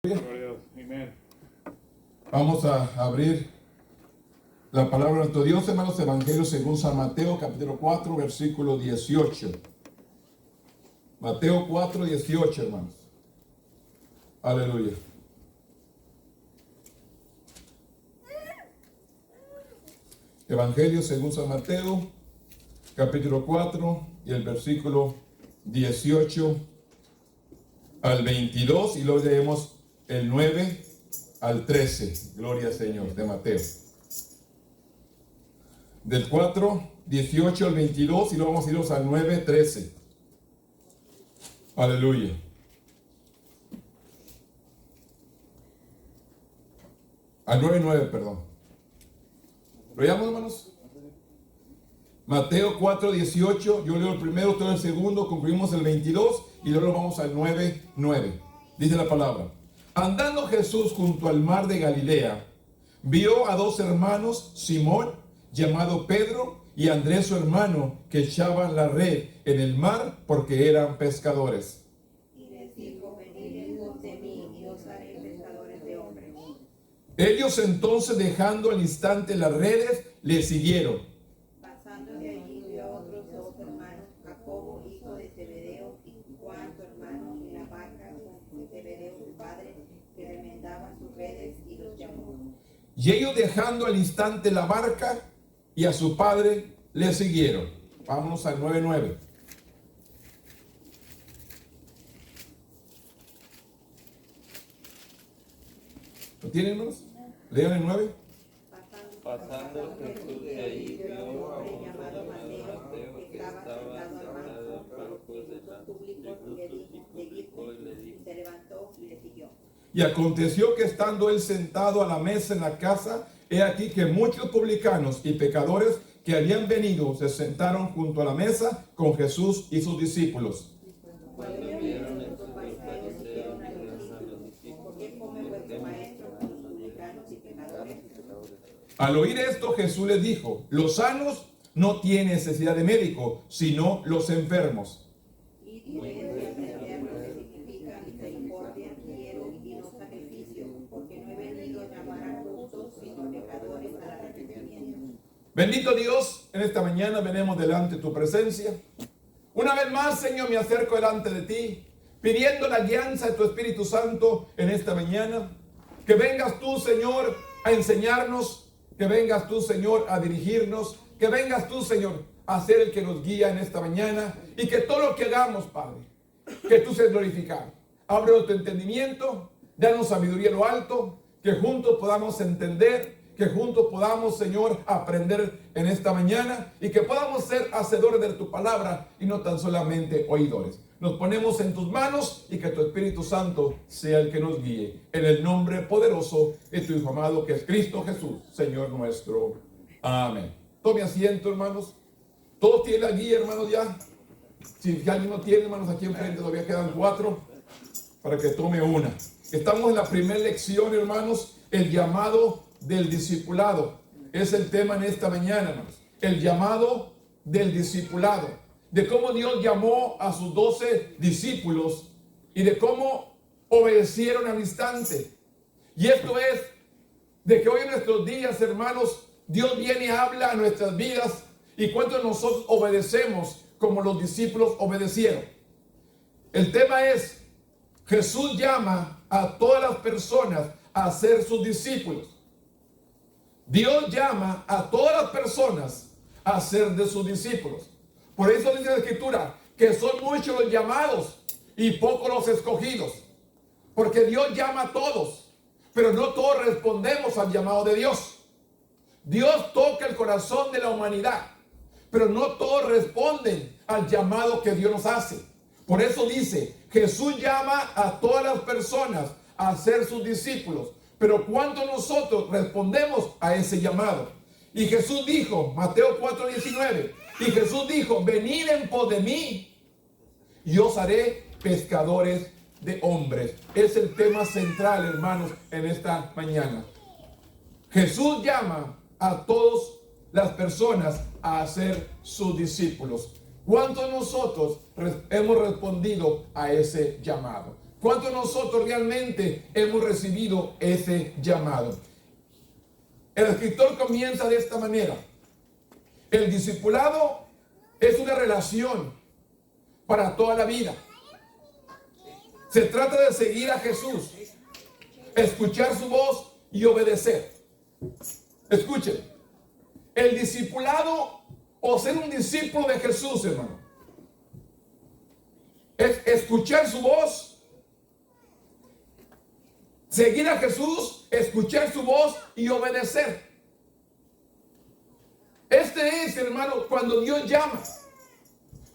Amén. Vamos a abrir la palabra de nuestro Dios, hermanos. Evangelio según San Mateo, capítulo 4, versículo 18. Mateo 4, 18, hermanos. Aleluya. Evangelio según San Mateo, capítulo 4 y el versículo 18 al 22, y luego leemos el 9 al 13, gloria al Señor, de Mateo. Del 4, 18 al 22, y luego vamos a irnos al 9, 13. Aleluya. Al 9, 9, perdón. ¿Lo llamamos, hermanos? Mateo 4, 18, yo leo el primero, todo el segundo, concluimos el 22, y luego vamos al 9, 9. Dice la palabra: andando Jesús junto al mar de Galilea, vio a dos hermanos, Simón, llamado Pedro, y Andrés su hermano, que echaban la red en el mar porque eran pescadores. Y les dijo: venid en pos de mí, y os haré pescadores de hombres. Ellos entonces, dejando al instante las redes, le siguieron. Pasando de allí vio a otros dos hermanos, Jacobo, hijo de Zebedeo, y Juan su hermano, en la barca con Zebedeo su padre, que remendaban sus redes, y los llamó. Y ellos, dejando al instante la barca y a su padre, le siguieron. Vámonos al 9, 9. ¿Lo tienen, hermanos? Lean el 9. Pasando Jesús de ahí, vio a un hombre llamado Mateo, que estaba sentado al banco de los públicos, y le dijo: seguidme. Y se levantó y le siguió. Y aconteció que, estando él sentado a la mesa en la casa, he aquí que muchos publicanos y pecadores que habían venido se sentaron junto a la mesa con Jesús y sus discípulos. Cuando vieron estos fariseos, dijeron a los discípulos: ¿por qué come vuestro maestro con los publicanos y pecadores? Al oír esto, Jesús les dijo: los sanos no tienen necesidad de médico, sino los enfermos. Y significa misericordia, quiero y no sacrificio, porque no he venido a llamar a justos, sino pecadores al arrepentimiento. Bendito Dios, en esta mañana venimos delante de tu presencia. Una vez más, Señor, me acerco delante de ti, pidiendo la guianza de tu Espíritu Santo en esta mañana. Que vengas tú, Señor, a enseñarnos, que vengas tú, Señor, a dirigirnos, que vengas tú, Señor, a ser el que nos guía en esta mañana, y que todo lo que hagamos, Padre, que tú seas glorificado. Abre tu entendimiento, danos sabiduría en lo alto, que juntos podamos entender, que juntos podamos, Señor, aprender en esta mañana, y que podamos ser hacedores de tu palabra y no tan solamente oidores. Nos ponemos en tus manos, y que tu Espíritu Santo sea el que nos guíe. En el nombre poderoso de tu Hijo amado, que es Cristo Jesús, Señor nuestro. Amén. Tome asiento, hermanos. Todos tienen la guía, hermanos, ya. Si alguien no tiene, hermanos, aquí enfrente todavía quedan 4 para que tome una. Estamos en la primera lección, hermanos, el llamado del discipulado. Es el tema en esta mañana, hermanos. El llamado del discipulado. De cómo Dios llamó a sus 12 discípulos y de cómo obedecieron al instante. Y esto es de que hoy en nuestros días, hermanos, Dios viene y habla a nuestras vidas, y cuántos nosotros obedecemos como los discípulos obedecieron. El tema es: Jesús llama a todas las personas a ser sus discípulos. Dios llama a todas las personas a ser de sus discípulos. Por eso dice la Escritura que son muchos los llamados y pocos los escogidos. Porque Dios llama a todos, pero no todos respondemos al llamado de Dios. Dios toca el corazón de la humanidad, pero no todos responden al llamado que Dios nos hace. Por eso dice: Jesús llama a todas las personas a ser sus discípulos, pero ¿cuántos nosotros respondemos a ese llamado? Y Jesús dijo, Mateo 4:19, y Jesús dijo: venid en pos de mí, y os haré pescadores de hombres. Es el tema central, hermanos, en esta mañana. Jesús llama a todas las personas a ser sus discípulos. ¿Cuántos de nosotros hemos respondido a ese llamado? ¿Cuántos de nosotros realmente hemos recibido ese llamado? El escritor comienza de esta manera. El discipulado es una relación para toda la vida. Se trata de seguir a Jesús, escuchar su voz y obedecer. Escuchen, el discipulado o ser un discípulo de Jesús, hermano, es escuchar su voz, seguir a Jesús, escuchar su voz y obedecer. Este es, hermano, cuando Dios llama,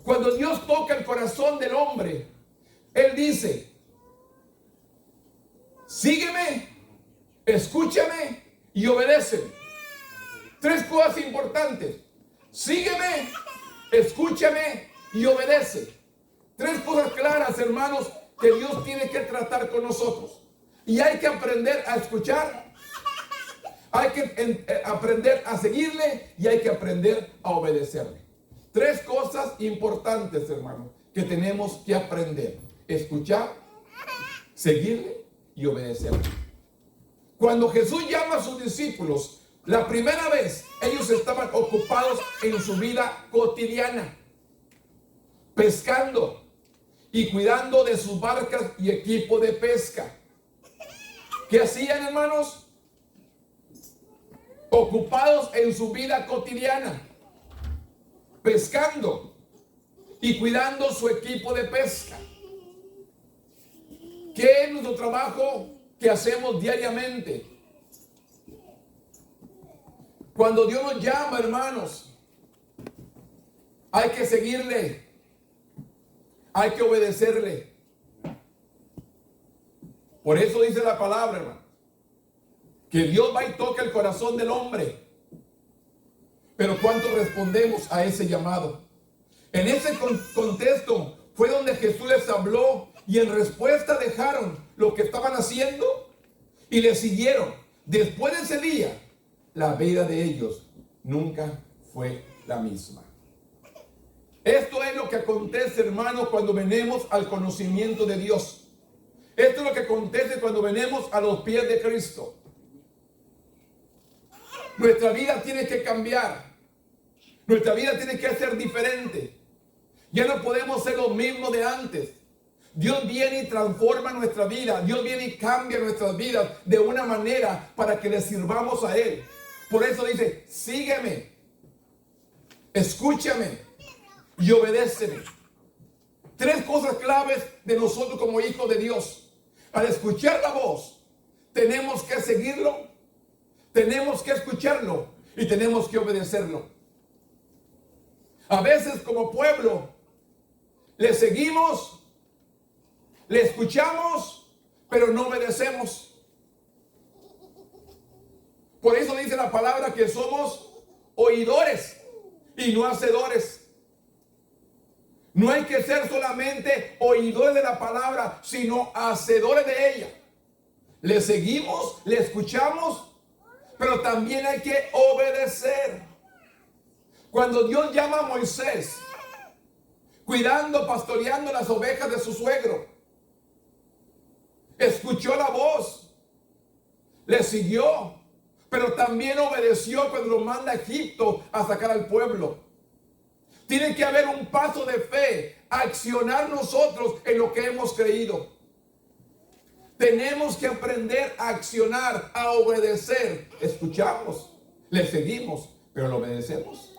cuando Dios toca el corazón del hombre, Él dice: sígueme, escúchame y obedéceme. Tres cosas importantes: sígueme, escúchame y obedece. Tres cosas claras, hermanos, que Dios tiene que tratar con nosotros. Y hay que aprender a escuchar, hay que aprender a seguirle y hay que aprender a obedecerle. Tres cosas importantes, hermanos, que tenemos que aprender: escuchar, seguirle y obedecerle. Cuando Jesús llama a sus discípulos, la primera vez ellos estaban ocupados en su vida cotidiana, pescando y cuidando de sus barcas y equipo de pesca. ¿Qué hacían, hermanos? Ocupados en su vida cotidiana, pescando y cuidando su equipo de pesca. ¿Qué es nuestro trabajo que hacemos diariamente? Cuando Dios nos llama, hermanos, hay que seguirle, hay que obedecerle. Por eso dice la palabra, hermano, que Dios va y toca el corazón del hombre. Pero ¿cuánto respondemos a ese llamado? En ese contexto fue donde Jesús les habló y en respuesta dejaron lo que estaban haciendo y le siguieron. Después de ese día, la vida de ellos nunca fue la misma. Esto es lo que acontece, hermano, cuando venimos al conocimiento de Dios. Esto es lo que acontece cuando venimos a los pies de Cristo. Nuestra vida tiene que cambiar. Nuestra vida tiene que ser diferente. Ya no podemos ser los mismos de antes. Dios viene y transforma nuestra vida. Dios viene y cambia nuestras vidas de una manera para que le sirvamos a Él. Por eso dice: sígueme, escúchame y obedéceme. Tres cosas claves de nosotros como hijos de Dios. Al escuchar la voz, tenemos que seguirlo, tenemos que escucharlo y tenemos que obedecerlo. A veces como pueblo le seguimos, le escuchamos, pero no obedecemos. Por eso dice la palabra que somos oidores y no hacedores. No hay que ser solamente oidores de la palabra, sino hacedores de ella. Le seguimos, le escuchamos, pero también hay que obedecer. Cuando Dios llama a Moisés, cuidando, pastoreando las ovejas de su suegro, escuchó la voz, le siguió, pero también obedeció cuando lo manda a Egipto a sacar al pueblo. Tiene que haber un paso de fe, accionar nosotros en lo que hemos creído. Tenemos que aprender a accionar, a obedecer. Escuchamos, le seguimos, pero lo obedecemos.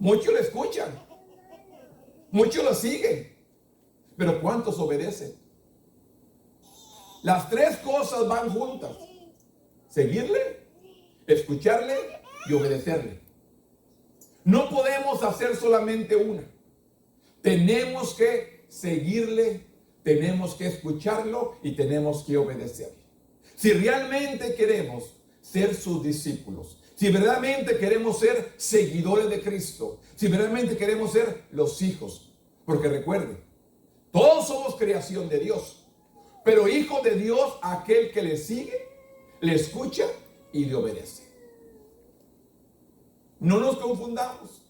Muchos le escuchan, muchos lo siguen, pero ¿cuántos obedecen? Las tres cosas van juntas: seguirle, escucharle y obedecerle. No podemos hacer solamente una. Tenemos que seguirle, tenemos que escucharlo y tenemos que obedecerle. Si realmente queremos ser sus discípulos, si verdaderamente queremos ser seguidores de Cristo, si verdaderamente queremos ser los hijos, porque recuerden, todos somos creación de Dios, pero hijo de Dios aquel que le sigue, le escucha y le obedece. No nos confundamos.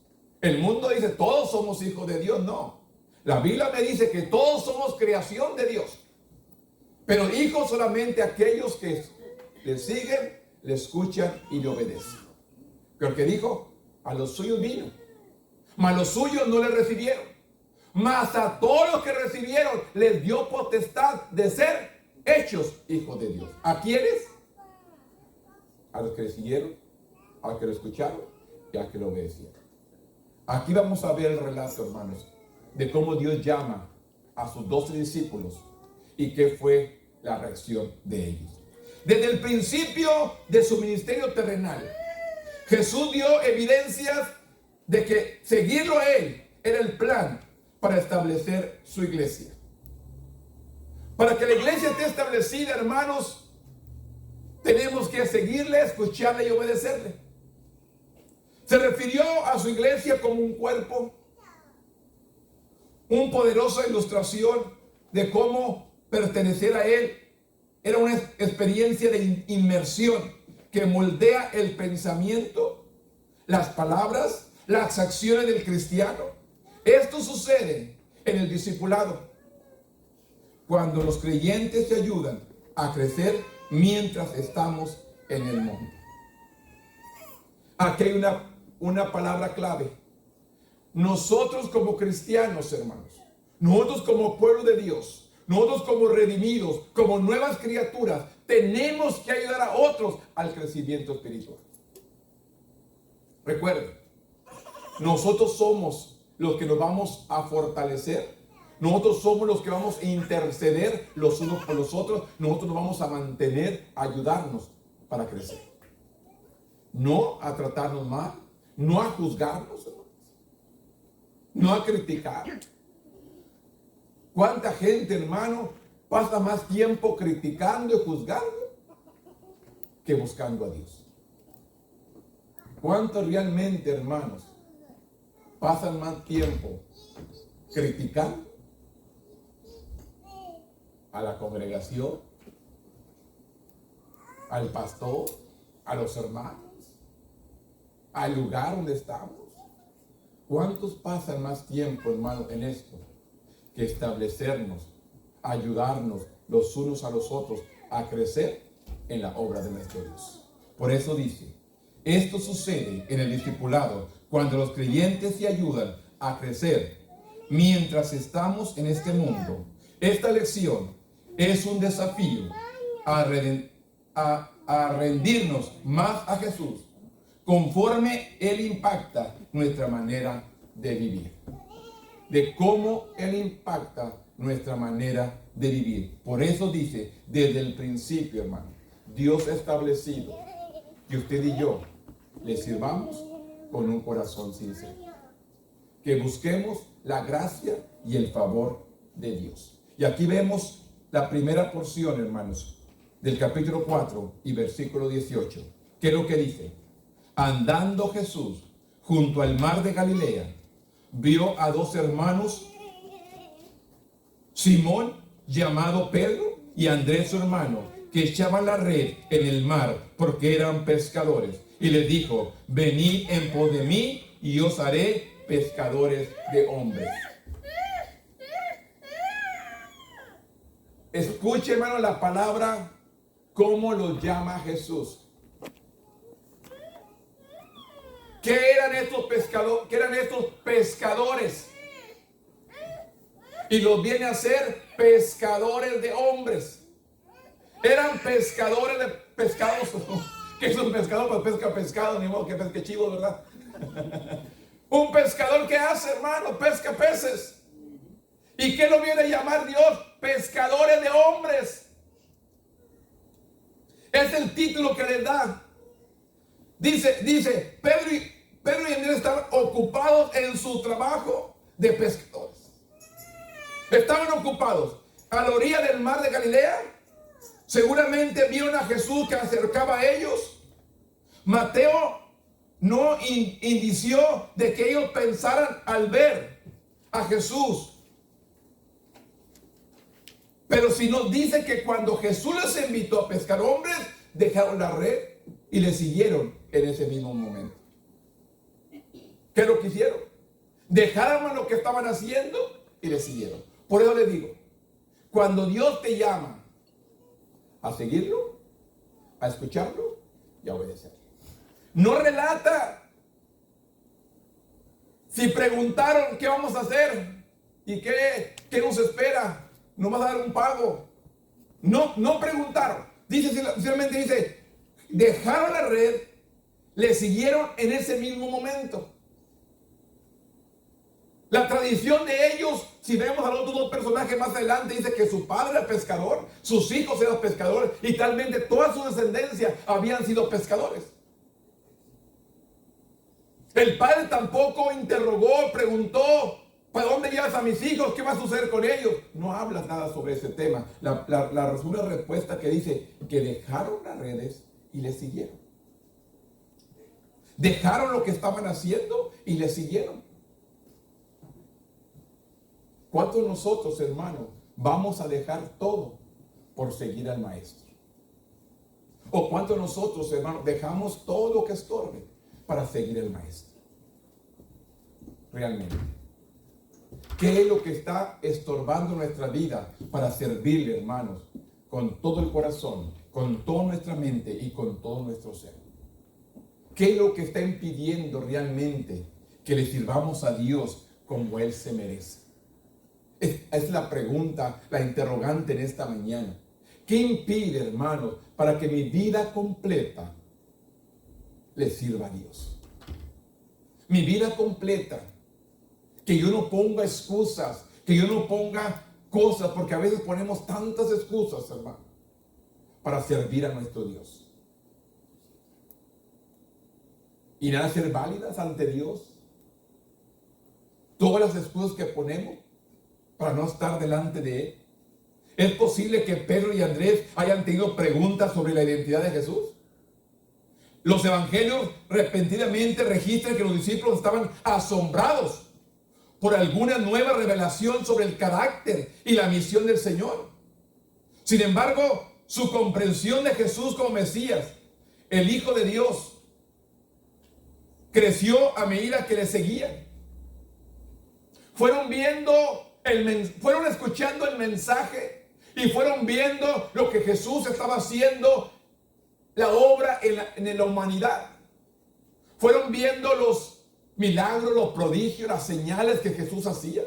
El mundo dice todos somos hijos de Dios. No. La Biblia me dice que todos somos creación de Dios, pero hijos solamente aquellos que le siguen, le escuchan y le obedecen. Porque dijo, a los suyos vino, mas los suyos no le recibieron. Mas a todos los que recibieron les dio potestad de ser hechos hijos de Dios. ¿A quiénes? A los que le siguieron, a los que lo escucharon y a los que lo obedecieron. Aquí vamos a ver el relato, hermanos, de cómo Dios llama a sus 12 discípulos y qué fue la reacción de ellos. Desde el principio de su ministerio terrenal, Jesús dio evidencias de que seguirlo a Él era el plan para establecer su iglesia. Para que la iglesia esté establecida, hermanos, tenemos que seguirle, escucharle y obedecerle. Se refirió a su iglesia como un cuerpo, una poderosa ilustración de cómo pertenecer a Él. Era una experiencia de inmersión que moldea el pensamiento, las palabras, las acciones del cristiano. Esto sucede en el discipulado, cuando los creyentes se ayudan a crecer mientras estamos en el mundo. Aquí hay una palabra clave. Nosotros como cristianos, hermanos, nosotros como pueblo de Dios, nosotros como redimidos, como nuevas criaturas, tenemos que ayudar a otros al crecimiento espiritual. Recuerden, nosotros somos los que nos vamos a fortalecer. Nosotros somos los que vamos a interceder los unos por los otros. Nosotros nos vamos a mantener, a ayudarnos para crecer. No a tratarnos mal, no a juzgarnos, hermanos, no a criticar. ¿Cuánta gente, hermano, pasa más tiempo criticando y juzgando que buscando a Dios? ¿Cuántos realmente, hermanos, pasan más tiempo criticando a la congregación, al pastor, a los hermanos, al lugar donde estamos? ¿Cuántos pasan más tiempo, hermano, en esto que establecernos, ayudarnos los unos a los otros a crecer en la obra de nuestro Dios? Por eso dice, esto sucede en el discipulado cuando los creyentes se ayudan a crecer mientras estamos en este mundo. Esta lección es un desafío a rendirnos más a Jesús conforme Él impacta nuestra manera de vivir. De cómo Él impacta nuestra manera de vivir. Por eso dice, desde el principio, hermano, Dios ha establecido que usted y yo le sirvamos con un corazón sincero. Que busquemos la gracia y el favor de Dios. Y aquí vemos la primera porción, hermanos, del capítulo 4 y versículo 18. ¿Qué es lo que dice? Andando Jesús junto al mar de Galilea, vio a dos hermanos, Simón, llamado Pedro, y Andrés, su hermano, que echaban la red en el mar porque eran pescadores. Y les dijo, venid en pos de mí y os haré pescadores de hombres. Escuche, hermano, la palabra, cómo los llama Jesús. ¿Qué eran estos pescadores? ¿Qué eran estos pescadores? Y los viene a ser pescadores de hombres. Eran pescadores de pescados. ¿Qué es un pescador? Pues pesca pescado, ni modo que pesque chivos, ¿verdad? Un pescador, ¿qué hace, hermano? Pesca peces. ¿Y qué lo viene a llamar Dios? Pescadores de hombres. Es el título que les da. Dice, Pedro y Andrés estaban ocupados en su trabajo de pescadores. Estaban ocupados a la orilla del mar de Galilea. Seguramente vieron a Jesús que acercaba a ellos. Mateo no indició de que ellos pensaran al ver a Jesús. Pero si nos dice que cuando Jesús les invitó a pescar hombres, dejaron la red y le siguieron en ese mismo momento. ¿Qué es lo que hicieron? Dejaron lo que estaban haciendo y le siguieron. Por eso le digo, cuando Dios te llama a seguirlo, a escucharlo y a obedecerlo. No relata. Si preguntaron qué vamos a hacer y qué nos espera, no vas a dar un pago. No preguntaron. Dice, simplemente dice, dejaron la red, le siguieron en ese mismo momento. La tradición de ellos, si vemos a los otros dos personajes más adelante, dice que su padre era pescador, sus hijos eran pescadores y talmente toda su descendencia habían sido pescadores. El padre tampoco interrogó, preguntó, ¿para dónde llevas a mis hijos? ¿Qué va a suceder con ellos? No hablas nada sobre ese tema. La respuesta que dice que dejaron las redes y le siguieron. Dejaron lo que estaban haciendo y le siguieron. ¿Cuántos de nosotros, hermanos, vamos a dejar todo por seguir al maestro? ¿O cuántos de nosotros, hermanos, dejamos todo lo que estorbe para seguir al maestro? Realmente, ¿qué es lo que está estorbando nuestra vida para servirle, hermanos, con todo el corazón, con toda nuestra mente y con todo nuestro ser? ¿Qué es lo que está impidiendo realmente que le sirvamos a Dios como Él se merece? Es la pregunta, la interrogante en esta mañana. ¿Qué impide, hermanos, para que mi vida completa le sirva a Dios? Mi vida completa. Que yo no ponga excusas, que yo no ponga cosas, porque a veces ponemos tantas excusas, hermano, para servir a nuestro Dios. ¿Irán a ser válidas ante Dios todas las excusas que ponemos para no estar delante de Él? ¿Es posible que Pedro y Andrés hayan tenido preguntas sobre la identidad de Jesús? Los evangelios repentinamente registran que los discípulos estaban asombrados por alguna nueva revelación sobre el carácter y la misión del Señor. Sin embargo, su comprensión de Jesús como Mesías, el Hijo de Dios, creció a medida que le seguían. Fueron escuchando el mensaje y fueron viendo lo que Jesús estaba haciendo, la obra en la humanidad. Fueron viendo los milagros, los prodigios, las señales que Jesús hacía.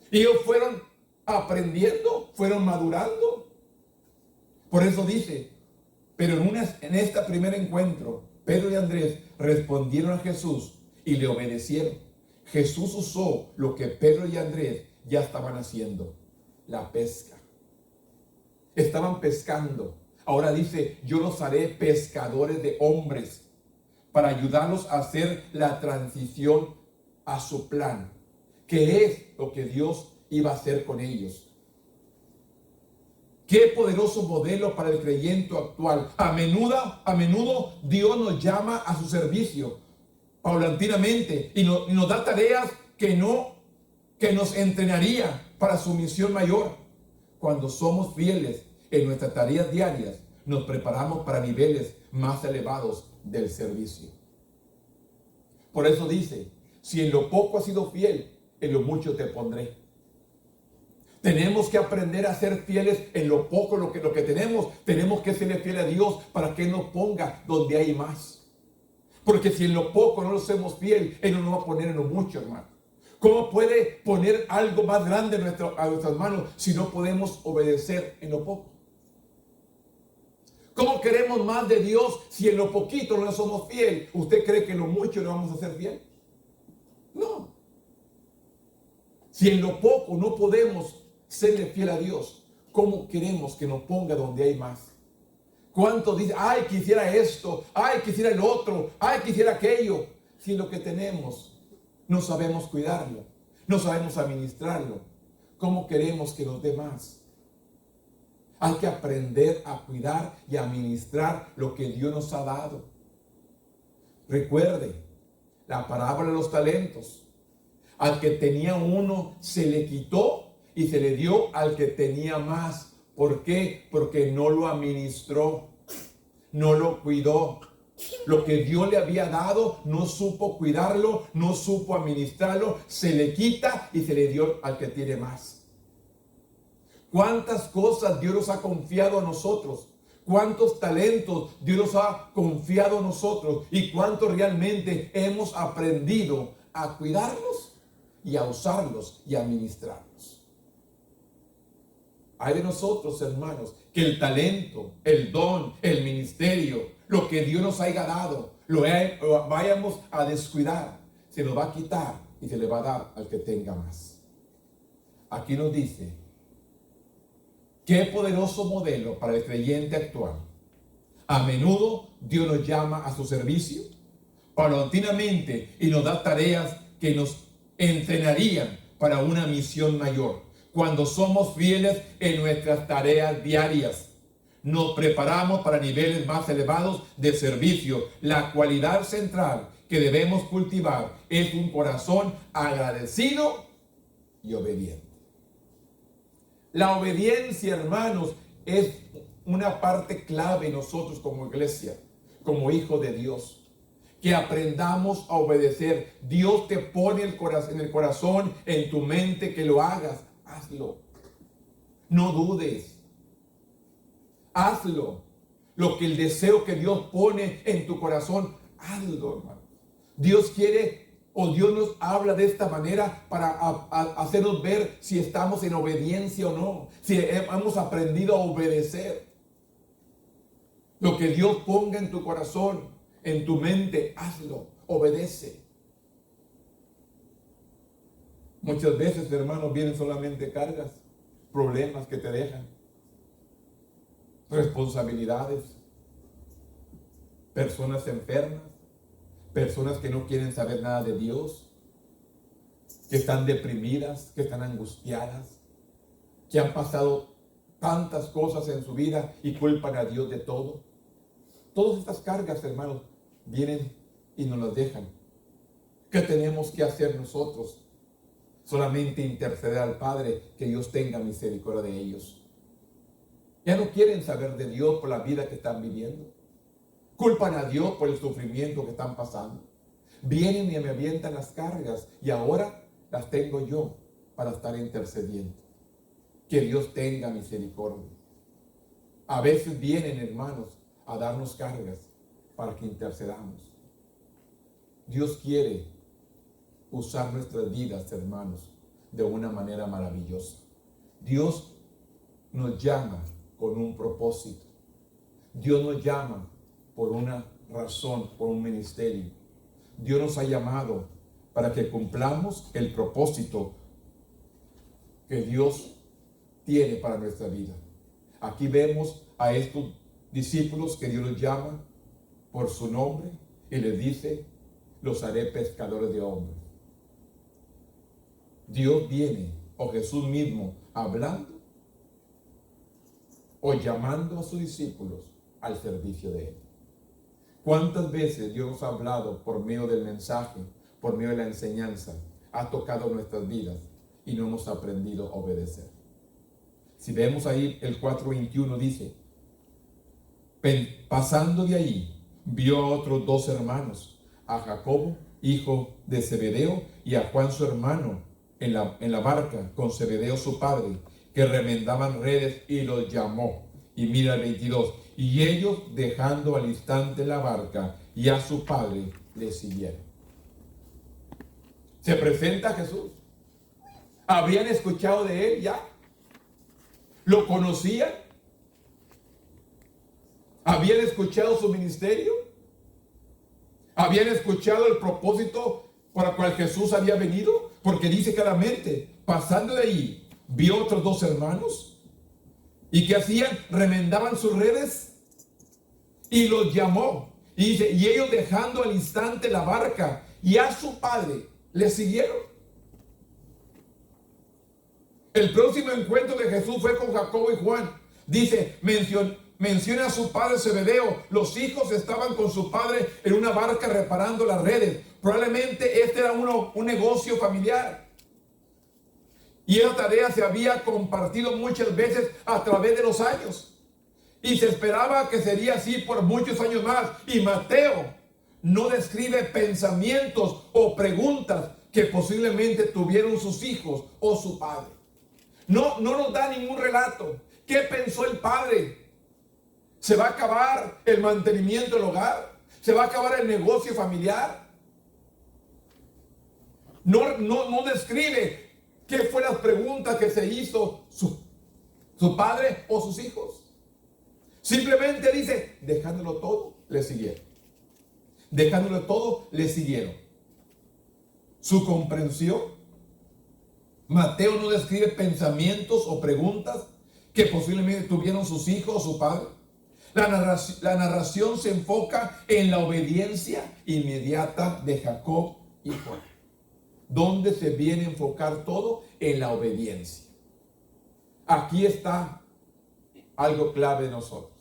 Y ellos fueron aprendiendo, fueron madurando. Por eso dice, pero en este primer encuentro, Pedro y Andrés respondieron a Jesús y le obedecieron. Jesús usó lo que Pedro y Andrés ya estaban haciendo, la pesca. Estaban pescando. Ahora dice, yo los haré pescadores de hombres, para ayudarlos a hacer la transición a su plan, que es lo que Dios iba a hacer con ellos. Qué poderoso modelo para el creyente actual. A menudo Dios nos llama a su servicio, paulatinamente, y nos da tareas que nos entrenaría para su misión mayor. Cuando somos fieles en nuestras tareas diarias, nos preparamos para niveles más elevados del servicio. Por eso dice, si en lo poco has sido fiel, en lo mucho te pondré. Tenemos que aprender a ser fieles en lo poco, lo que tenemos. Tenemos que serle fiel a Dios para que Él nos ponga donde hay más. Porque si en lo poco no lo hacemos fiel, Él no nos va a poner en lo mucho, hermano. ¿Cómo puede poner algo más grande a nuestras manos si no podemos obedecer en lo poco? ¿Cómo queremos más de Dios si en lo poquito no le somos fiel? ¿Usted cree que en lo mucho le vamos a ser fiel? No. Si en lo poco no podemos serle fiel a Dios, ¿cómo queremos que nos ponga donde hay más? ¿Cuántos dicen, ay, quisiera esto, ay, quisiera el otro, ay, quisiera aquello? Si lo que tenemos no sabemos cuidarlo, no sabemos administrarlo, ¿cómo queremos que nos dé más? Hay que aprender a cuidar y a administrar lo que Dios nos ha dado. Recuerde la parábola de los talentos. Al que tenía uno se le quitó y se le dio al que tenía más. ¿Por qué? Porque no lo administró, no lo cuidó. Lo que Dios le había dado, no supo cuidarlo, no supo administrarlo, se le quita y se le dio al que tiene más. ¿Cuántas cosas Dios nos ha confiado a nosotros? ¿Cuántos talentos Dios nos ha confiado a nosotros? ¿Y cuánto realmente hemos aprendido a cuidarlos y a usarlos y a administrarlos? Hay de nosotros, hermanos, que el talento, el don, el ministerio, lo que Dios nos haya dado, lo vayamos a descuidar. Se nos va a quitar y se le va a dar al que tenga más. Aquí nos dice, qué poderoso modelo para el creyente actual. A menudo Dios nos llama a su servicio, paulatinamente, y nos da tareas que nos entrenarían para una misión mayor. Cuando somos fieles en nuestras tareas diarias, nos preparamos para niveles más elevados de servicio. La cualidad central que debemos cultivar es un corazón agradecido y obediente. La obediencia, hermanos, es una parte clave en nosotros como iglesia, como hijos de Dios. Que aprendamos a obedecer. Dios te pone en el corazón, en tu mente, que lo hagas. Hazlo. No dudes. Hazlo. Lo que el deseo que Dios pone en tu corazón, hazlo, hermano. Dios quiere, o Dios nos habla de esta manera para hacernos ver si estamos en obediencia o no. Si hemos aprendido a obedecer. Lo que Dios ponga en tu corazón, en tu mente, hazlo. Obedece. Muchas veces, hermanos, vienen solamente cargas, problemas que te dejan, responsabilidades, personas enfermas, personas que no quieren saber nada de Dios, que están deprimidas, que están angustiadas, que han pasado tantas cosas en su vida y culpan a Dios de todo. Todas estas cargas, hermanos, vienen y nos las dejan. ¿Qué tenemos que hacer nosotros? Solamente interceder al Padre, que Dios tenga misericordia de ellos. Ya no quieren saber de Dios por la vida que están viviendo. Culpan a Dios por el sufrimiento que están pasando. Vienen y me avientan las cargas y ahora las tengo yo para estar intercediendo. Que Dios tenga misericordia. A veces vienen, hermanos, a darnos cargas para que intercedamos. Dios quiere usar nuestras vidas, hermanos, de una manera maravillosa. Dios nos llama con un propósito. Dios nos llama por una razón, por un ministerio. Dios nos ha llamado para que cumplamos el propósito que Dios tiene para nuestra vida. Aquí vemos a estos discípulos que Dios los llama por su nombre y les dice, los haré pescadores de hombres. Dios viene, o Jesús mismo, hablando o llamando a sus discípulos al servicio de Él. ¿Cuántas veces Dios nos ha hablado por medio del mensaje, por medio de la enseñanza, ha tocado nuestras vidas y no hemos aprendido a obedecer? Si vemos ahí el 4:21 dice, pasando de ahí, vio a otros dos hermanos, a Jacobo, hijo de Zebedeo, y a Juan su hermano, en la barca con Zebedeo su padre, que remendaban redes, y los llamó. Y mira el 22, y ellos dejando al instante la barca y a su padre le siguieron. Se presenta Jesús. ¿Habían escuchado de él ya? ¿Lo conocían? ¿Habían escuchado su ministerio? ¿Habían escuchado el propósito por el cual Jesús había venido? Porque dice claramente, pasando de ahí, vio otros dos hermanos. ¿Y qué hacían? Remendaban sus redes y los llamó. Y dice, y ellos dejando al instante la barca y a su padre le siguieron. El próximo encuentro de Jesús fue con Jacobo y Juan. Dice, menciona a su padre Zebedeo. Los hijos estaban con su padre en una barca reparando las redes. Probablemente este era un negocio familiar. Y esa tarea se había compartido muchas veces a través de los años. Y se esperaba que sería así por muchos años más. Y Mateo no describe pensamientos o preguntas que posiblemente tuvieron sus hijos o su padre. No nos da ningún relato. ¿Qué pensó el padre? ¿Se va a acabar el mantenimiento del hogar? ¿Se va a acabar el negocio familiar? No describe qué fue las preguntas que se hizo su padre o sus hijos. Simplemente dice, dejándolo todo, le siguieron. Dejándolo todo, le siguieron. Su comprensión. Mateo no describe pensamientos o preguntas que posiblemente tuvieron sus hijos o su padre. La narración se enfoca en la obediencia inmediata de Jacob y Juan. ¿Dónde se viene a enfocar todo? En la obediencia. Aquí está algo clave de nosotros.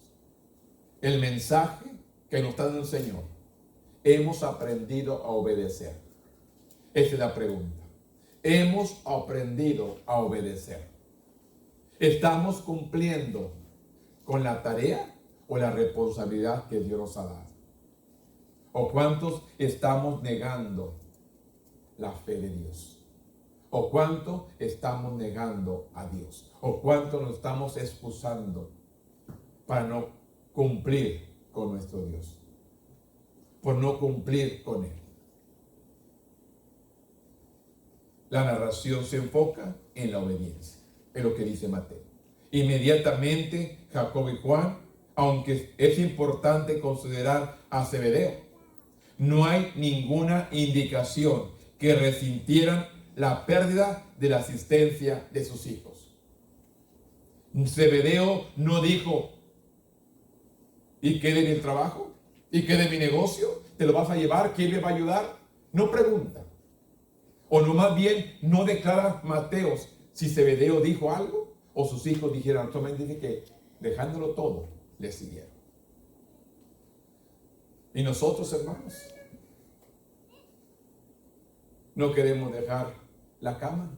El mensaje que nos está dando el Señor. ¿Hemos aprendido a obedecer? Esa es la pregunta. ¿Hemos aprendido a obedecer? ¿Estamos cumpliendo con la tarea o la responsabilidad que Dios nos ha dado? ¿O cuántos estamos negando la fe de Dios? ¿O cuánto estamos negando a Dios? ¿O cuánto nos estamos excusando para no cumplir con nuestro Dios? Por no cumplir con Él. La narración se enfoca en la obediencia. Es lo que dice Mateo. Inmediatamente Jacob y Juan, aunque es importante considerar a Zebedeo, no hay ninguna indicación que resintieran la pérdida de la asistencia de sus hijos. Zebedeo no dijo, ¿y qué de mi trabajo? ¿Y qué de mi negocio? ¿Te lo vas a llevar? ¿Quién me va a ayudar? No pregunta. O no, más bien no declara Mateo si Zebedeo dijo algo o sus hijos dijeron. Solamente dice que dejándolo todo le siguieron. Y nosotros, hermanos, no queremos dejar la cama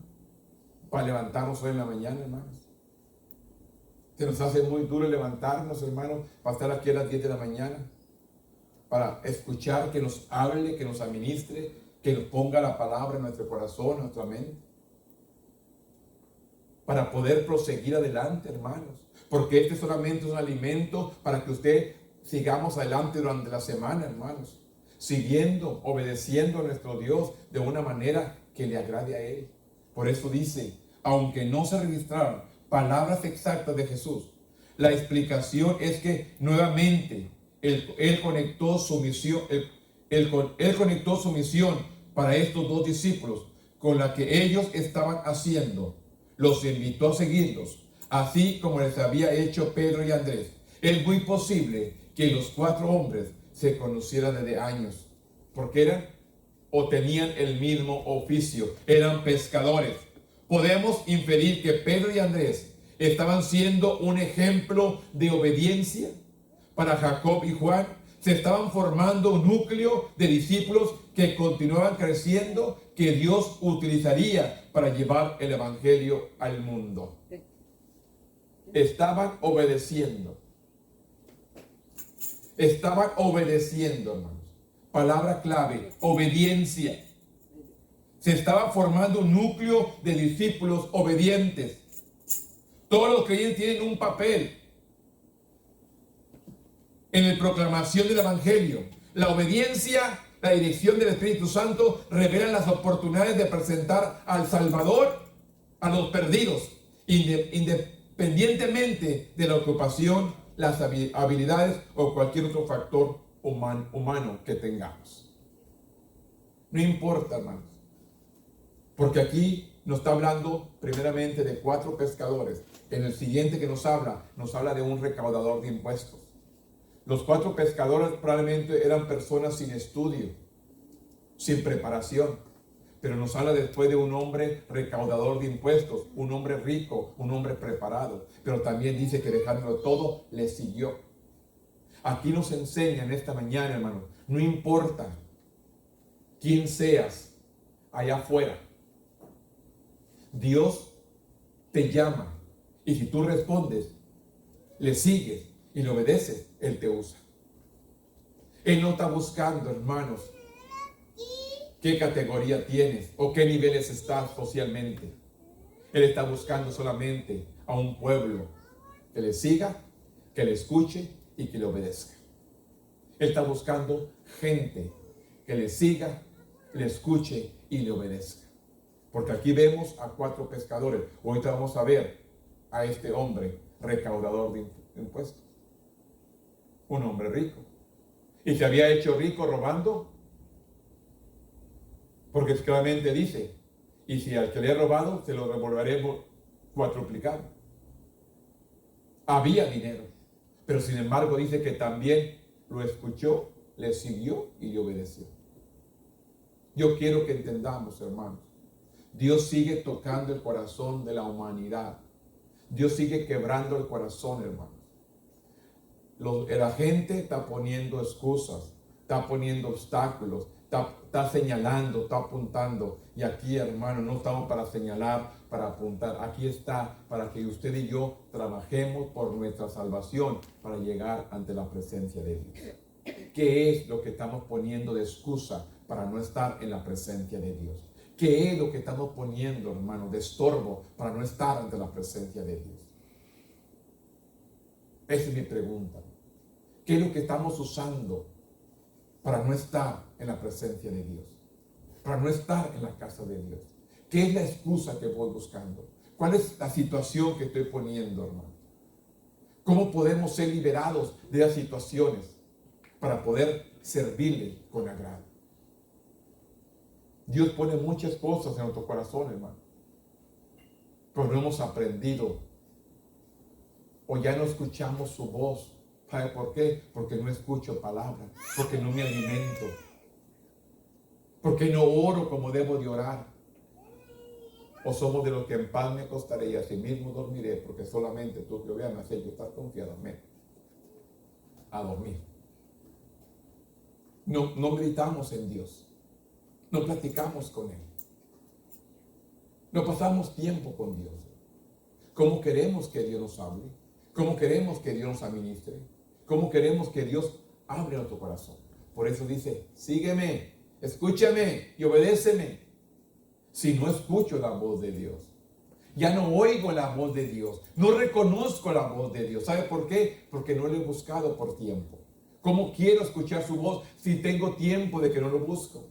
para levantarnos hoy en la mañana, hermanos. Se nos hace muy duro levantarnos, hermanos, para estar aquí a las 10 de la mañana, para escuchar, que nos hable, que nos administre, que nos ponga la palabra en nuestro corazón, en nuestra mente, para poder proseguir adelante, hermanos, porque este solamente es un alimento para que usted sigamos adelante durante la semana, hermanos, siguiendo, obedeciendo a nuestro Dios de una manera que le agrade a Él. Por eso dice, aunque no se registraron palabras exactas de Jesús, la explicación es que nuevamente Él conectó su misión, Él conectó su misión para estos dos discípulos con la que ellos estaban haciendo. Los invitó a seguirlos, así como les había hecho Pedro y Andrés. Es muy posible que los 4 hombres se conocieran desde años, porque eran o tenían el mismo oficio, eran pescadores. Podemos inferir que Pedro y Andrés estaban siendo un ejemplo de obediencia para Jacob y Juan. Se estaban formando un núcleo de discípulos que continuaban creciendo, que Dios utilizaría para llevar el evangelio al mundo. Estaban obedeciendo. Estaban obedeciendo, hermanos. Palabra clave, obediencia. Se estaba formando un núcleo de discípulos obedientes. Todos los creyentes tienen un papel en la proclamación del evangelio. La obediencia, la dirección del Espíritu Santo revelan las oportunidades de presentar al Salvador a los perdidos, independientemente de la ocupación, las habilidades o cualquier otro factor humano que tengamos. No importa, hermanos, porque aquí nos está hablando primeramente de 4 pescadores. En el siguiente que nos habla de un recaudador de impuestos. Los 4 pescadores probablemente eran personas sin estudio, sin preparación, pero nos habla después de un hombre recaudador de impuestos, un hombre rico, un hombre preparado, pero también dice que dejándolo todo, le siguió. Aquí nos enseña en esta mañana, hermano, no importa quién seas allá afuera, Dios te llama, y si tú respondes, le sigues, y le obedeces, Él te usa. Él no está buscando, hermanos, qué categoría tienes o qué niveles estás socialmente. Él está buscando solamente a un pueblo que le siga, que le escuche y que le obedezca. Él está buscando gente que le siga, le escuche y le obedezca. Porque aquí vemos a 4 pescadores. Ahorita vamos a ver a este hombre recaudador de impuestos. Un hombre rico. Y se había hecho rico robando. Porque claramente dice, y si al que le he robado, se lo devolveré cuatruplicado. Había dinero. Pero sin embargo dice que también lo escuchó, le siguió y le obedeció. Yo quiero que entendamos, hermanos. Dios sigue tocando el corazón de la humanidad. Dios sigue quebrando el corazón, hermanos. La gente está poniendo excusas, está poniendo obstáculos, está señalando, está apuntando. Y aquí, hermano, no estamos para señalar, para apuntar. Aquí está para que usted y yo trabajemos por nuestra salvación para llegar ante la presencia de Dios. ¿Qué es lo que estamos poniendo de excusa para no estar en la presencia de Dios? ¿Qué es lo que estamos poniendo, hermano, de estorbo para no estar ante la presencia de Dios? Esa es mi pregunta. ¿Qué es lo que estamos usando para no estar en la presencia de Dios? Para no estar en la casa de Dios. ¿Qué es la excusa que voy buscando? ¿Cuál es la situación que estoy poniendo, hermano? ¿Cómo podemos ser liberados de las situaciones para poder servirle con agrado? Dios pone muchas cosas en nuestro corazón, hermano. Pero no hemos aprendido. O ya no escuchamos su voz. ¿Sabe por qué? Porque no escucho palabra. Porque no me alimento. Porque no oro como debo de orar. O somos de los que en paz me acostaré y así mismo dormiré. Porque solamente tú, Jehová, me has hecho estar confiado. Amén. A dormir. No meditamos en Dios. No platicamos con Él. No pasamos tiempo con Dios. ¿Cómo queremos que Dios nos hable? ¿Cómo queremos que Dios nos administre? ¿Cómo queremos que Dios abra nuestro corazón? Por eso dice, sígueme, escúchame y obedéceme. Si no escucho la voz de Dios, ya no oigo la voz de Dios, no reconozco la voz de Dios. ¿Sabe por qué? Porque no lo he buscado por tiempo. ¿Cómo quiero escuchar su voz si tengo tiempo de que no lo busco?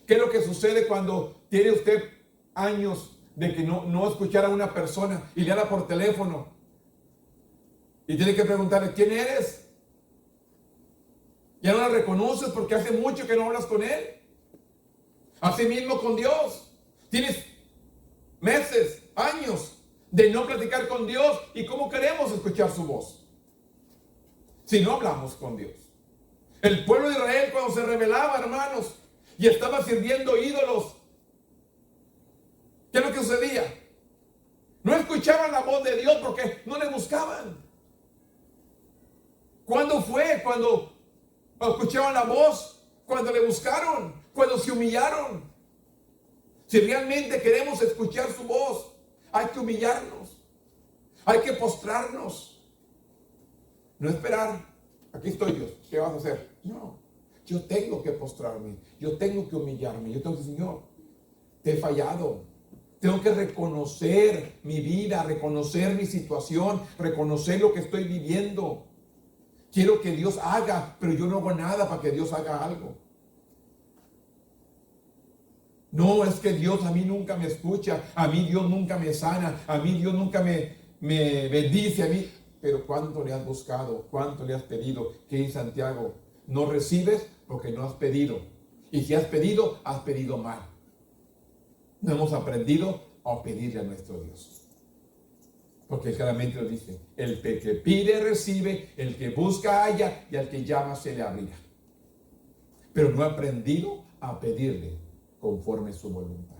¿Qué es lo que sucede cuando tiene usted años de que no escuchar a una persona y le habla por teléfono? Y tiene que preguntarle, ¿quién eres? Ya no la reconoces porque hace mucho que no hablas con Él. Así mismo con Dios. Tienes meses, años de no platicar con Dios. ¿Y cómo queremos escuchar su voz? Si no hablamos con Dios. El pueblo de Israel cuando se rebelaba, hermanos, y estaba sirviendo ídolos, ¿qué es lo que sucedía? No escuchaban la voz de Dios porque no le buscaban. ¿Cuándo fue? Cuando escuchaban la voz, cuando le buscaron, cuando se humillaron. Si realmente queremos escuchar su voz, hay que humillarnos, hay que postrarnos. No esperar, aquí estoy Dios, ¿qué vas a hacer? No, yo tengo que postrarme, yo tengo que humillarme, yo tengo que decir, Señor, te he fallado. Tengo que reconocer mi vida, reconocer mi situación, reconocer lo que estoy viviendo. Quiero que Dios haga, pero yo no hago nada para que Dios haga algo. No, es que Dios a mí nunca me escucha, a mí Dios nunca me sana, a mí Dios nunca me bendice, a mí. Pero ¿cuánto le has buscado? ¿Cuánto le has pedido? Que en Santiago no recibes porque no has pedido. Y si has pedido mal. No hemos aprendido a pedirle a nuestro Dios. Porque claramente lo dice, el que pide recibe, el que busca halla y al que llama se le abrirá. Pero no ha aprendido a pedirle conforme su voluntad.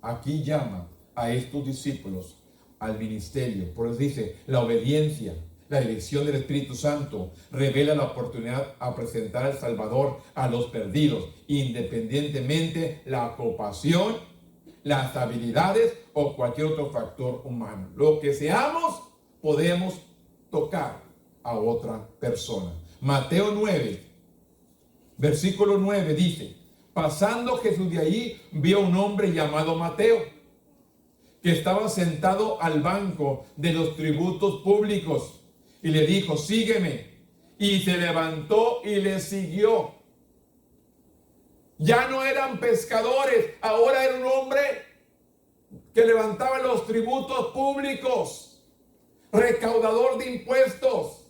Aquí llama a estos discípulos al ministerio. Por eso dice, la obediencia, la dirección del Espíritu Santo revela la oportunidad a presentar al Salvador a los perdidos, independientemente la ocupación, las habilidades o cualquier otro factor humano. Lo que seamos, podemos tocar a otra persona. Mateo 9, versículo 9 dice: pasando Jesús de ahí, vio un hombre llamado Mateo, que estaba sentado al banco de los tributos públicos, y le dijo: sígueme. Y se levantó y le siguió. Ya no eran pescadores, ahora era un hombre que levantaba los tributos públicos, recaudador de impuestos.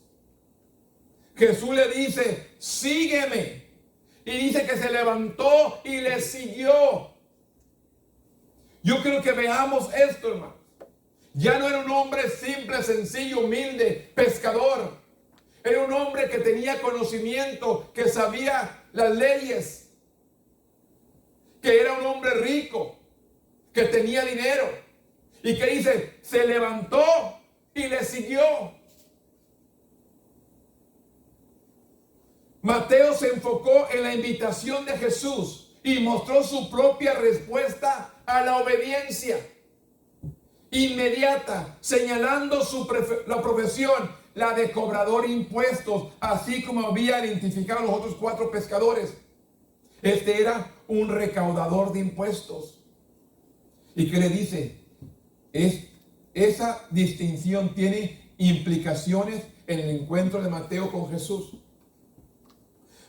Jesús le dice: sígueme. Y dice que se levantó y le siguió. Yo creo que veamos esto, hermanos. Ya no era un hombre simple, sencillo, humilde, pescador. Era un hombre que tenía conocimiento, que sabía las leyes, que era un hombre rico, que tenía dinero. Y que dice, se levantó y le siguió. Mateo se enfocó en la invitación de Jesús y mostró su propia respuesta a la obediencia inmediata, señalando la profesión, la de cobrador de impuestos, así como había identificado a los otros 4 pescadores. Este era un recaudador de impuestos. ¿Y qué le dice? Esa distinción tiene implicaciones en el encuentro de Mateo con Jesús.